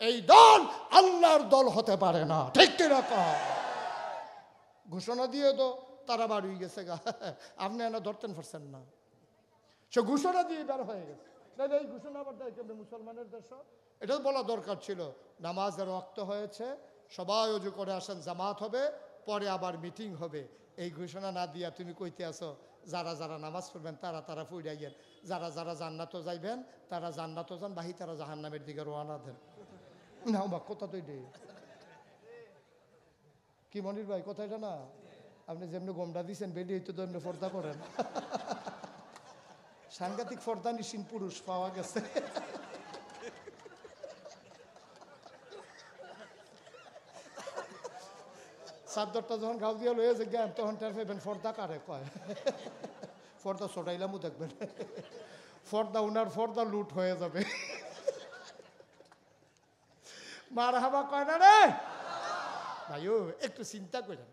এই দল আল্লাহর দল হতে পারে না। ঠিক কিরকম ঘোষণা দিয়ে তো তারা বাড়ি গেছে গা, আপনি এনে ধরতেন পারছেন না, সে ঘোষণা দিয়ে বের হয়ে গেছে। তাহলে এই ঘোষণা আবার দেয় কেমন মুসলমানের দেশ? এটা বলা দরকার ছিল, নামাজের ওয়াক্ত হয়েছে, সবাই অজু করে আসেন, জামাত হবে, পরে আবার মিটিং হবে। এই ঘোষণা না দিয়া তুমি কইতে আসো যারা যারা নামাজ পড়বেন তারা তারা ফুইরা গেন, যারা যারা জান্নাতও যাইবেন তারা জান্নাতও যান, বাহি তারা জাহান্নামের দিকে রওনা দেন। না বা কথা তো এটাই কি মনির ভাই, কথা এটা না? আপনি যেমনি গোমটা দিচ্ছেন বেরিয়ে তো এমনি ফর্দা করেন। সাংঘাতিক ফর্দা নিশিন পুরুষ পাওয়া গেছে। চাদরটা যখন গাও দিয়ে লয়ে যে জ্ঞান তখন টের পাইবেন ফর্দা কারে কয়। ফর্দা ছটাইলামও দেখবেন, ফর্দা উনার ফর্দা লুট হয়ে যাবে। মার হাবা কয় না রে ভাইও, একটু চিন্তা করেন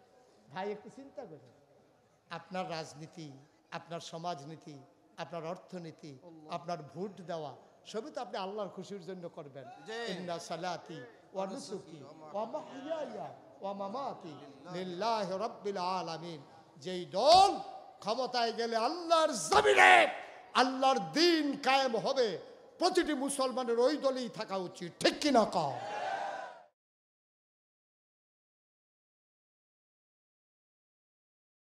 ভাই, একটু চিন্তা করেন। আপনার রাজনীতি, আপনার সমাজনীতি, আপনার অর্থনীতি, আপনার ভোট দেওয়া সবই তো আপনি আল্লাহর খুশির জন্য করবেন। ইন্না সালাতি ওয়া নুসুকি ওয়া মাহইয়ায়া ওয়া মামাতি লিল্লাহি রাব্বিল আলামিন। যেই দল ক্ষমতায় গেলে আল্লাহর জমিনে আল্লাহর দ্বীন কায়েম হবে, প্রতিটি মুসলমানের ওই দলেই থাকা উচিত। ঠিক কিনা কও?